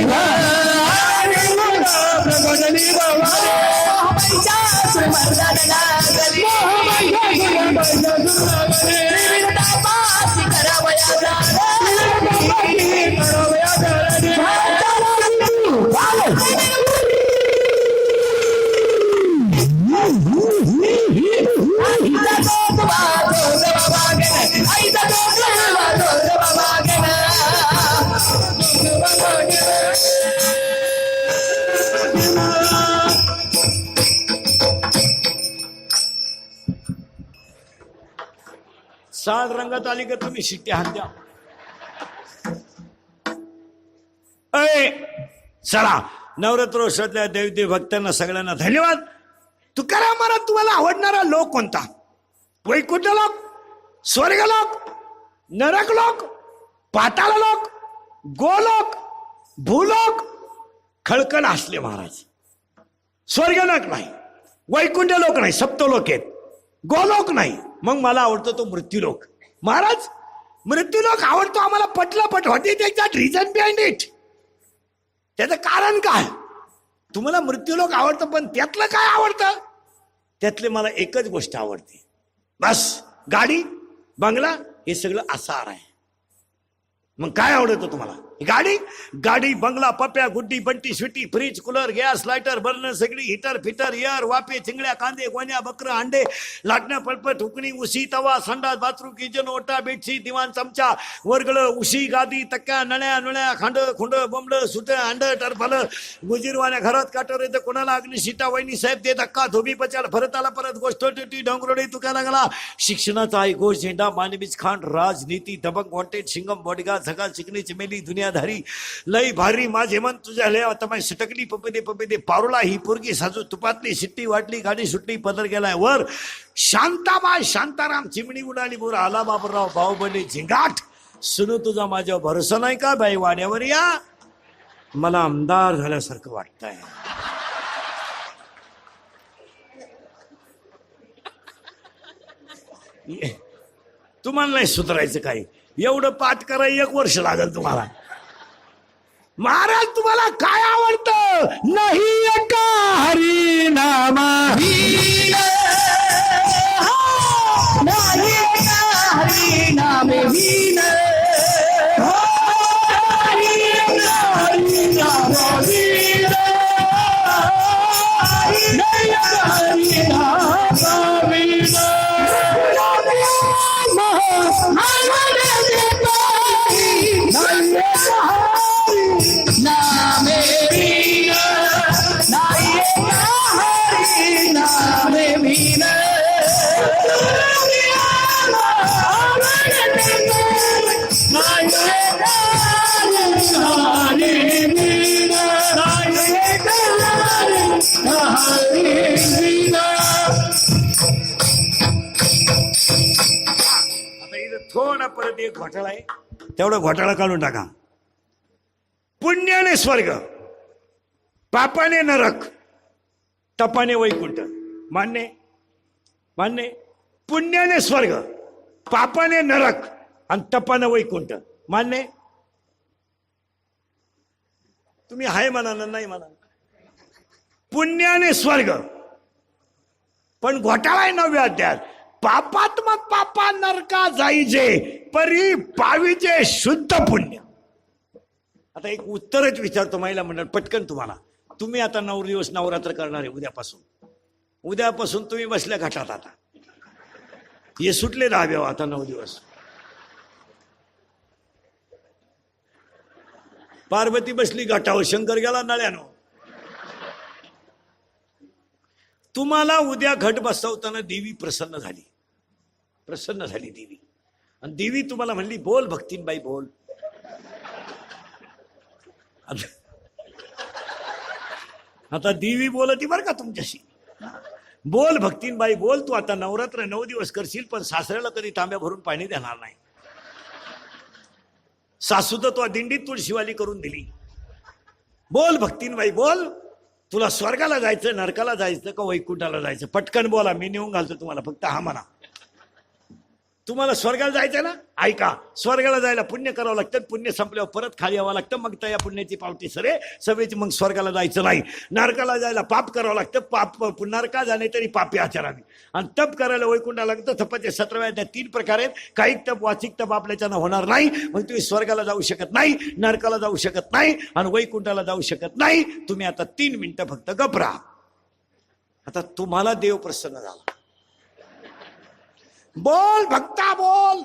साल रंगात आली का तुम्ही शिट्ट्या हात द्या. अय चला, नवरात्रोत्सवातल्या देवी भक्तांना सगळ्यांना धन्यवाद. तुकाराम महाराज, तुम्हाला आवडणारा लोक कोणता? वैकुंठ लोक, स्वर्गलोक, नरक लोक, पाताळ लोक, गोलोक, भूलोक? खळखळ हसले महाराज. स्वर्गलोक नाही, वैकुंठ लोक नाही, सप्तलोक आहेत. गोलोक नाही, मग मला आवडतो तो मृत्यूलोक. महाराज, मृत्यूलोक आवडतो आम्हाला. पटलं पट what is exact reason behind it? त्याचं कारण काय? तुम्हाला मृत्यूलोक आवडतं, पण त्यातलं काय आवडतं? त्यातले मला एकच गोष्ट आवडते, बस. गाडी, बंगला, हे सगळं आसार आहे. मग काय आवडतं तुम्हाला? गाडी, गाडी, बंगला, Papya, Guddi, Bunty, Sweety, fridge, cooler, gas, lighter, burner, सगळी, हिटर, फिटर, एअर, वाफे, चिंगड्या, कांदे, गोण्या, बकर, अंडे, लाटणं, पळपट, हुकणी, उशी, तवा, संडास, बाथरूम, किचन, ओटा, बेडशीट, दिवाण, चमचा, वर्गळ, उशी, गादी, तक्क्या, नळ्या, नुळ्या, खांड, खुंड, बोंबड, सुट, अंड, टरफल, गुजीरवाण्या, घरात काटर येतं कोणाला, अग्निशिटा, वहिनी साहेब दे धक्का, धोबी पचार, परत आला परत, गोष्ट टिटी, डोंगरोडी, तुका लागला. शिक्षणाचा आई गोष, झेंडा, मानवीज खांड, राजनीती, दबंग, वॉन्टेड, शिंगम, बॉडीगार्ड, झगा, चिकनी, चमेली, दुनियाधारी, लई भारी, माझे मन तुझ्या लय. आता माझी सटकली पपदे पपदे पारुला, ही पोरगी साजू तुपातली, शिट्टी वाटली, गाडी सुटली, पदर गेलाय वर. शांताबाई, शांताराम, चिमणी उडाली बोर, आला बाबूराव, बाहुबली, झिंगाट. सुनू, तुझा माझ्यावर भरोसा नाही का? बाई वाड्यावर या, मला आमदार झाल्यासारखं वाटतंय. तुम्हाला नाही सुधारायचं काही. एवढं पाठ करायला 1 वर्ष लागेल तुम्हाला. महाराज, तुम्हाला काय आवडतं? नाही एका हरी नामा हीन, नाही एका हरी नामे हीन, हरी नामा हीन, नाही एका हरी नामा हीन. थोडा परत एक घोटाळा आहे, तेवढा घोटाळा काढून टाका. पुण्याने स्वर्ग, पापाने नरक, तपाने वैकुंठ. मान्य मान्य. पुण्याने स्वर्ग, पापाने नरक आणि तपाने वैकुंठ. मान्य. तुम्ही हाय म्हणा ना नाही म्हणा. पुण्याने स्वर्ग, पण घोटाळा आहे 9व्या अध्यायात. पापात्मक पापा नरका जाईजे परी पाविजे शुद्ध पुण्य. आता एक उत्तरच विचारतो महिला मंडळ पटकन तुम्हाला. तुम्ही आता 9 दिवस नवरात्र करणार आहे उद्यापासून. उद्यापासून तुम्ही बसल्या घाटात. आता हे सुटले 10व्या आता 9 दिवस. पार्वती बसली घाटावर, शंकर गेला नळ्यानो. तुम्हाला उद्या घट बसवताना देवी प्रसन्न झाली. प्रसन्न झाली देवी. आणि देवी तुम्हाला म्हणली बोल भक्तीनबाई बोल. आता देवी बोलती बरं का तुमच्याशी. बोल भक्तीनबाई बोल. तू आता नवरात्र 9 दिवस करशील, पण सासऱ्याला कधी तांब्या भरून पाणी देणार नाही. सासू तर तो दिंडीत तुळशीवाली करून दिली. बोल भक्तीनबाई बोल. तुला स्वर्गाला जायचं, नरकाला जायचं का वैकुंठाला जायचं? पटकन बोला, मी नेऊन घालतो तुम्हाला. फक्त हा म्हणा. तुम्हाला स्वर्गाला जायचं ना, ऐका. स्वर्गाला जायला पुण्य करावं लागतं. पुण्य संपल्यावर परत खाली यावं लागतं. मग त्या पुण्याची पावती सरे सभेची. मग स्वर्गाला जायचं नाही. नरकाला जायला पाप करावं लागतं. पाप नरका जाणे तरी पापी आचारावी. आणि तप करायला वैकुंठाला लागतं. तपाचे 17 त्या 3 प्रकार आहेत. कायिक तप, वाचिक तप आपल्याच्यानं होणार नाही. मग तुम्ही स्वर्गाला जाऊ शकत नाही, नरकाला जाऊ शकत नाही आणि वैकुंठाला जाऊ शकत नाही. तुम्ही आता 3 मिनिटं फक्त गप राहा. आता तुम्हाला देव प्रसन्न झाला. बोल भक्ता बोल.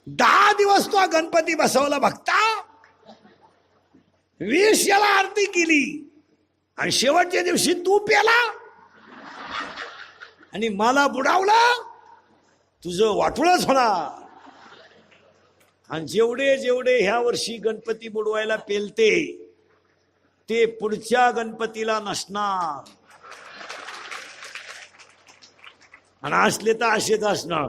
दहा दिवस तो गणपती बसवला भक्ता. 20 याला आरती केली आणि शेवटच्या दिवशी तू प्याला आणि मला बुडावलं. तुझं वाटुळच होणार. आणि जेवढे जेवढे ह्या वर्षी गणपती बुडवायला पेलते ते पुढच्या गणपतीला नसणार. आणि असले तर असेच असणार.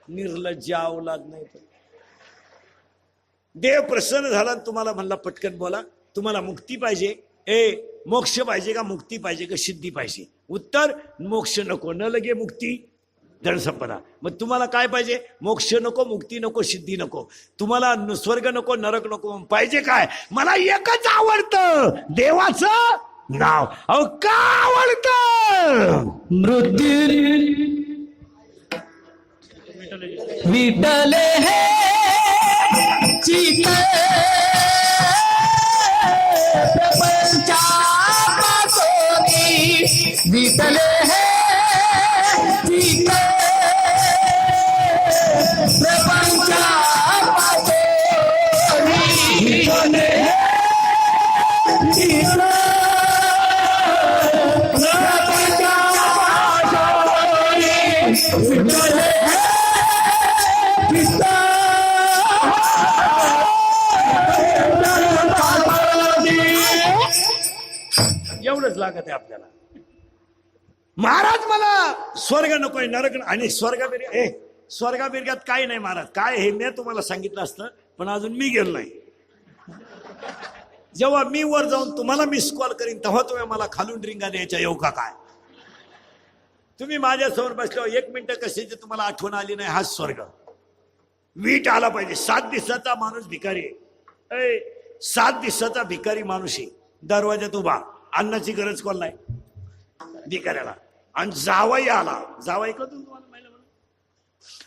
निर्लज्ज अवलाद नाही. देव प्रसन्न झाला. तुम्हाला म्हणला पटकन बोला. तुम्हाला मुक्ती पाहिजे, मोक्ष पाहिजे का मुक्ती पाहिजे का सिद्धी पाहिजे? उत्तर मोक्ष नको, न लगे मुक्ती धनसंपदा. मग तुम्हाला काय पाहिजे? मोक्ष नको, मुक्ती नको, सिद्धी नको. तुम्हाला स्वर्ग नको, नरक नको. पाहिजे काय? मला एकच आवडतं, देवाचं नाव. अहो का आवडतं? मृत्यू विटले हे चित प्रपंचा विटले हे चित प्रपंचा विटले एवढंच लागत आहे आपल्याला. महाराज मला स्वर्ग नकोय, नरक आणि स्वर्गाबिर्गात काही नाही महाराज. काय हे मी तुम्हाला सांगितलं असतं, पण अजून मी गेलो नाही. जेव्हा मी वर जाऊन तुम्हाला मिस कॉल करीन तेव्हा तुम्ही मला खालून रिंगा द्यायच्या येऊ का काय? तुम्ही माझ्यासमोर बसल्यावर 1 मिनिटं कशाची तुम्हाला आठवण आली नाही, हाच स्वर्ग. वीट आला पाहिजे. 7 दिवसाचा माणूस भिकारी आहे. 7 दिवसाचा भिकारी माणूस आहे. दरवाजात उभा, अन्नाची गरज कोण नाही भिकाऱ्याला. आणि जावाई आला. जावाई का तुम्हाला माहिती म्हणून.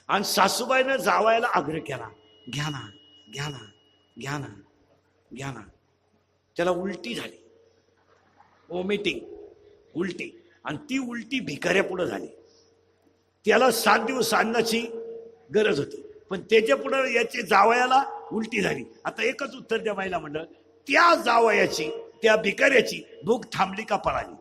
आणि सासूबाईनं जावायला आग्रह केला, घ्या ना घ्या ना घ्या ना घ्या ना. त्याला उलटी झाली, वॉमिटिंग, उलटी. आणि ती उलटी भिकाऱ्या पुढे झाली. त्याला 7 दिवस अन्नाची गरज होती, पण त्याच्या पुढे याची जावयाला उलटी झाली. आता एकच उत्तर द्या महिला मंडळ, त्या जावयाची, त्या भिकाऱ्याची भूक थांबली का पळाली?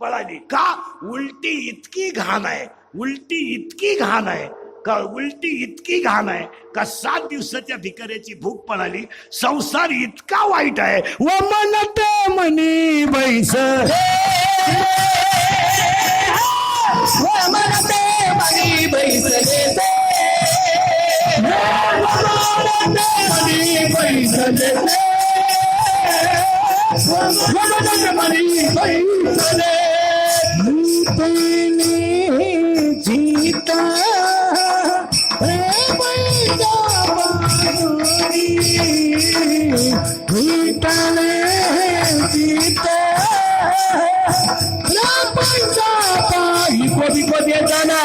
पळाली. का? उलटी इतकी घाण आहे, उलटी इतकी घाण आहे का, उलटी इतकी घाण आहे का 7 दिवसाच्या भिकाऱ्याची भूक पळाली. संसार इतका वाईट आहे. व म्हणते म्हणी बैस, म्हणते मनी बैसले ते मनी बैसले मनी बैसले जीता इको देता ना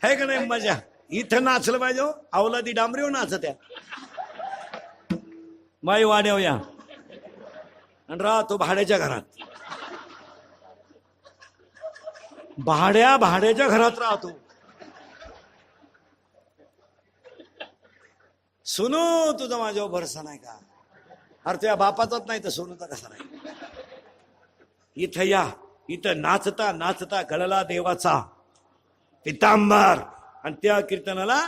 है का नाही मजा इथं नाचलं पाहिजे हो. अवलादी डांबरीव नाचत्या माई वाड्याव या आणि राहतो भाड्याच्या घरात भाड्याच्या घरात राहतो. सोनू तुझा माझ्यावर भरोसा नाही का? अरे तुझ्या बापाचाच नाही तर सोनूचा कसा नाही? इथं या इथं नाचता नाचता गळला देवाचा पितांबर आणि त्या कीर्तनाला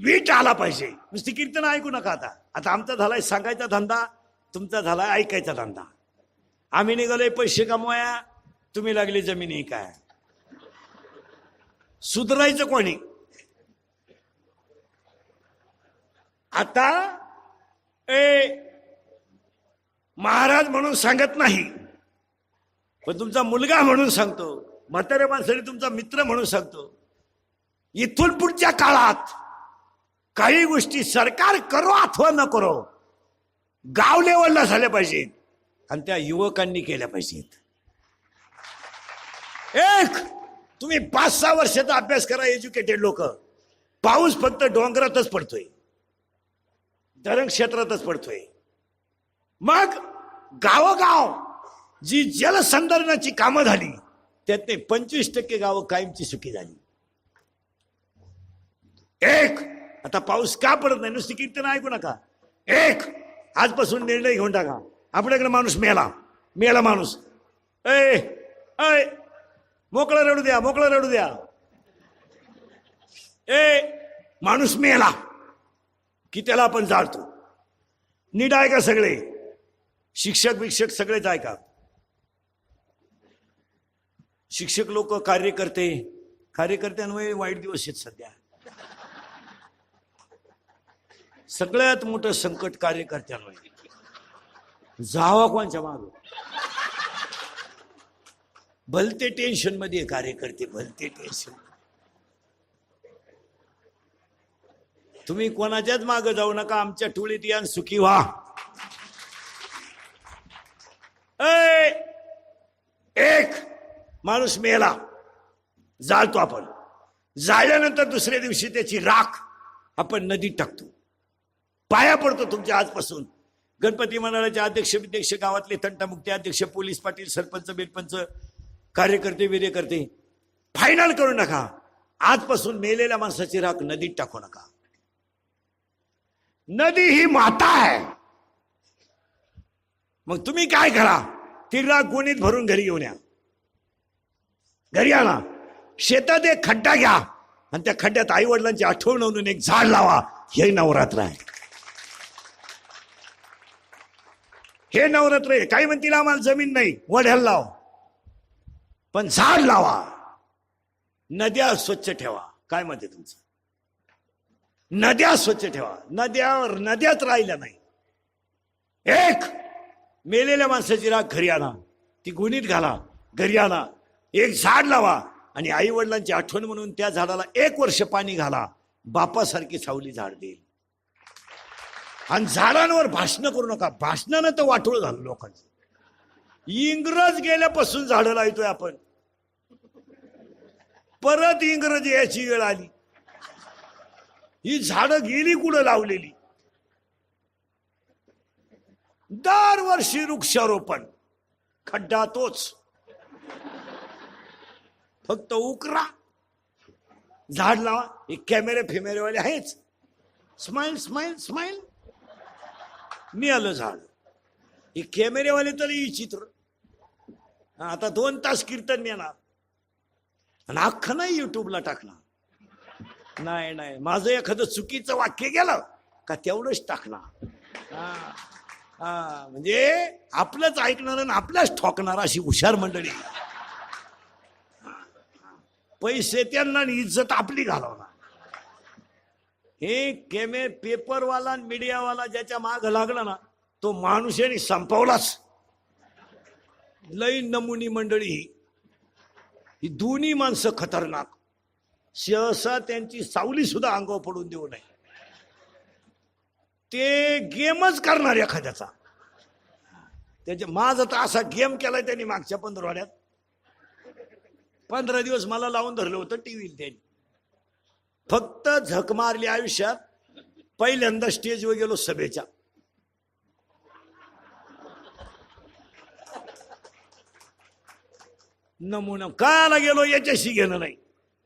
वीट आला पाहिजे. नुसती कीर्तन ऐकू नका. आता आता आमचा झालाय सांगायचा धंदा, तुमचा झालाय ऐकायचा धंदा. आम्ही निघालोय पैसे कमवाया, तुम्ही लागली जमिनी काय सुधारायचं कोणी? आता महाराज म्हणून सांगत नाही, पण तुमचा मुलगा म्हणून सांगतो, म्हाताऱ्या माणसाने तुमचा मित्र म्हणून सांगतो. इथून पुढच्या काळात काही गोष्टी सरकार करो अथवा न करो गाव लेवलला झाल्या पाहिजेत आणि त्या युवकांनी केल्या पाहिजेत. तुम्ही 5-6 वर्षाचा अभ्यास करा, एज्युकेटेड लोक. पाऊस फक्त डोंगरातच पडतोय, धरण क्षेत्रातच पडतोय. मग गावोगाव जी जलसंधारणाची कामं झाली त्यातले 25% गावं कायमची सुखी झाली. आता पाऊस का पडत नाही? नुसती कीर्तन ऐकू नका. आजपासून निर्णय घेऊन टाका. आपल्याकडे माणूस मेला माणूस. मोकळा रडू द्या, मोकळा रडू द्या. माणूस मेला की त्याला आपण जाळतो. नीट ऐका सगळे, शिक्षक विक्षक सगळेच ऐका. शिक्षक लोक, कार्यकर्त्यांवर वाईट दिवस आहेत सध्या. सगळ्यात मोठं संकट कार्यकर्त्यांवर. जावा कोणच्या माग? भलते टेन्शन मध्ये कार्यकर्ते, भलते टेन्शन. तुम्ही कोणाच्याच मागे जाऊ नका. आमच्या टोळीत या सुखी व्हा. एक माणूस मेला, जाळतो आपण. जाळल्यानंतर दुसऱ्या दिवशी त्याची राख आपण नदीत टाकतो. पाया पडतो तुमच्या आजपासून. गणपती मंडळाचे अध्यक्ष विध्यक्ष, गावातले तंटामुक्ती अध्यक्ष, पोलीस पाटील, सरपंच बेरपंच, कार्यकर्ते विर्यकर्ते, फायनल करू नका. आजपासून मेलेल्या माणसाची राख नदीत टाकू नका. नदी ही माता आहे. मग तुम्ही काय करा, ती राख गोणीत भरून घरी घेऊन या. घरी आणा, शेतात एक खड्डा घ्या आणि त्या खड्ड्यात आई वडिलांची आठवण म्हणून एक झाड लावा. हे नवरात्र आहे. हे नवरात्र आहे. काही म्हणतील आम्हाला जमीन नाही, वड्याला लाव, पण झाड लावा. नद्या स्वच्छ ठेवा. काय मत आहे तुमचं? नद्या स्वच्छ ठेवा. नद्याच राहिल्या नाही. मेलेल्या माणसाची राख घरी आणा, ती गुणीत घाला, घरी आणा. एक झाड लावा आणि आई वडिलांची आठवण म्हणून त्या झाडाला 1 वर्ष पाणी घाला. बापासारखी सावली झाड देईल. आणि झाडांवर भाषण करू नका. भाषणानं तर वाटोळ झालं लोकांचं. इंग्रज गेल्यापासून झाडं लावतोय आपण. परत इंग्रज याची वेळ आली. ही झाडं गेली कुठं लावलेली? दरवर्षी वृक्षारोपण, खड्डा तोच, फक्त उकरा, झाड लावा. हे कॅमेरे फिमेरेवाले आहेच. Smile smile smile. मी आलं झाड. हे कॅमेरेवाले तरी चित्र. आता 2 तास कीर्तन येणार आणि अख्खं नाही युट्यूबला टाकणार. नाही, माझं एखादं चुकीचं वाक्य गेलं का तेवढंच टाकणार. म्हणजे आपलंच ऐकणार आणि आपल्याच ठोकणार अशी हुशार मंडळी. पैसे त्यांना आणि इज्जत आपली घालवणार. हे पेपरवाला मीडियावाला ज्याच्या माग लागला ना, तो माणूस यांनी संपवलाच. लई नमुनी मंडळी ही दोन्ही माणसं खतरनाक. सहसा त्यांची सावली सुद्धा अंगावर पडून देऊ नये. ते गेमच करणार एखाद्याचा. त्याच्या माझा तर असा गेम केलाय त्यांनी मागच्या 15 आठवड्यात. 15 दिवस मला लावून धरलं होतं टीव्हीला त्यांनी. फक्त झक मारली आयुष्यात. पहिल्यांदा स्टेजवर गेलो सभेच्या. नमुना कायला गेलो याच्याशी घेणं नाही.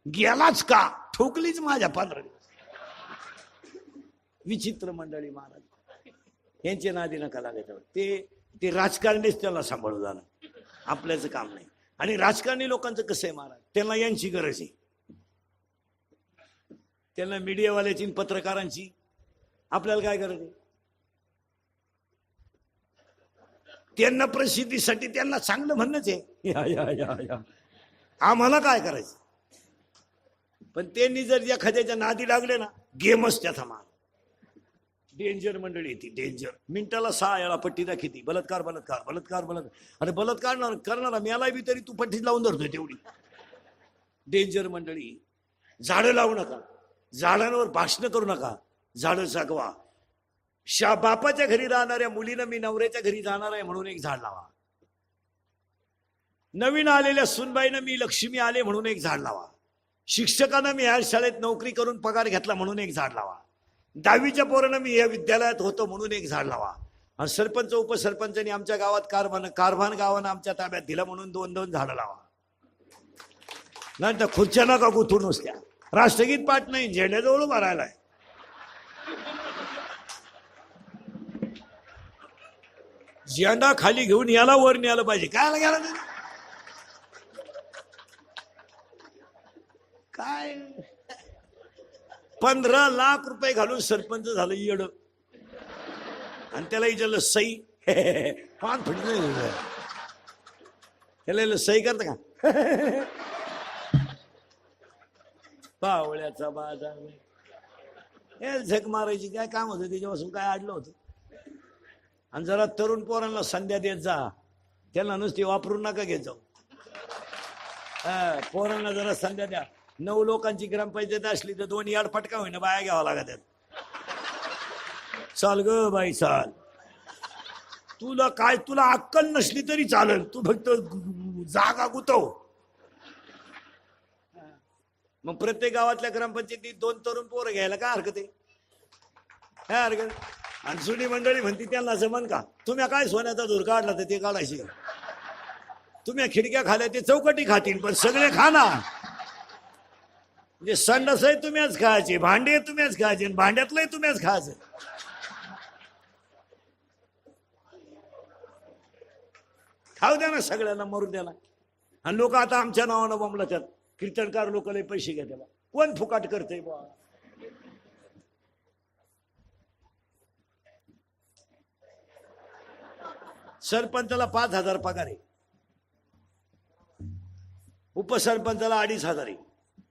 गेलाच का? ठोकलीच माझ्या 15 दिवस. विचित्र मंडळी महाराज. यांच्या नादी नका लागायचं. ते राजकारणीच त्याला सांभाळू झालं. आपल्याचं काम नाही. आणि राजकारणी लोकांचं कसं आहे महाराज, त्यांना यांची गरज आहे. त्यांना मीडियावाल्याची, पत्रकारांची. आपल्याला काय गरज आहे? त्यांना प्रसिद्धीसाठी त्यांना चांगलं म्हणणंच आहे, या आम्हाला काय करायचं. पण त्यांनी जर एखाद्याच्या नादी लागले ना, गेमच त्याचा मार. डेंजर मंडळी ती, डेंजर. मिनिटाला 6 वेळा पट्टी दाखवती, बलात्कार बलात्कार बलात्कार बलात्कार. अरे बलात्कार करणारा मेला बी तरी तू पट्टीच लावून धरतोय तेवढी. डेंजर मंडळी. झाडं लावू नका, झाडांवर भाषण करू नका, झाडं जागवा. बापाच्या घरी राहणाऱ्या मुलीनं मी नवऱ्याच्या घरी जाणार आहे म्हणून एक झाड लावा. नवीन आलेल्या सुनबाईनं मी लक्ष्मी आले म्हणून एक झाड लावा. शिक्षकांना मी ह्या शाळेत नोकरी करून पगार घेतला म्हणून एक झाड लावा. 10वीच्या पोरानं मी या विद्यालयात होतो म्हणून एक झाड लावा. आणि सरपंच उपसरपंचांनी आमच्या गावात कारभान गावानं आमच्या ताब्यात दिलं म्हणून 2-2 झाडं लावा. नंतर खुर्च्या नका गुथून नुसत्या. राष्ट्रगीत पाठ नाही, झेंड्याजवळ उभा राहिलाय. झेंडा खाली घेऊन याला वर न्यायला पाहिजे. काय गेला काय 15 लाख रुपये घालून सरपंच झालं येड. आणि त्याला विचारलं सई, पान फुट त्याला सई करत का? पावळ्याचा बाजार. हे झक मारायची काय काम होतं त्याच्यापासून, काय अडलं होतं. आणि जरा तरुण पोरांना संध्या देत जा, त्याला नुसती वापरून नका घेत जाऊ. पोरांना जरा संध्या द्या. 9 लोकांची ग्रामपंचायत असली तर 2 यार्ड फटका होईना, बाया घ्यावा लागत. चाल ग बाई चाल. तुला अक्कल नसली तरी चालेल, तू फक्त जागा गुतव. मग प्रत्येक गावातल्या ग्रामपंचायतीत 2 तरुण पोरं घ्यायला काय हरकत आहे? काय हरकत? आणि जुनी मंडळी म्हणती त्यांना जमन का? तुम्ही काय सोन्याचा धूर काढला तर ते काढायचे. तुम्ही खिडक्या खाल्या ते चौकटी खातील, पण सगळे खा ना. म्हणजे संडास आहे तुम्हीच खायचे, भांडे तुम्हीच खायचे, भांड्यातलंही तुम्हीच खायचं. खाऊ द्या ना सगळ्यांना, मरू द्या ना. आणि लोक आता आमच्या नावानं बोंबलतात, कीर्तनकार लोक लय पैसे घ्या. त्याला कोण फुकाट करते बा? सरपंचाला 5,000 पगार आहे, उपसरपंचाला 2,500 आहे.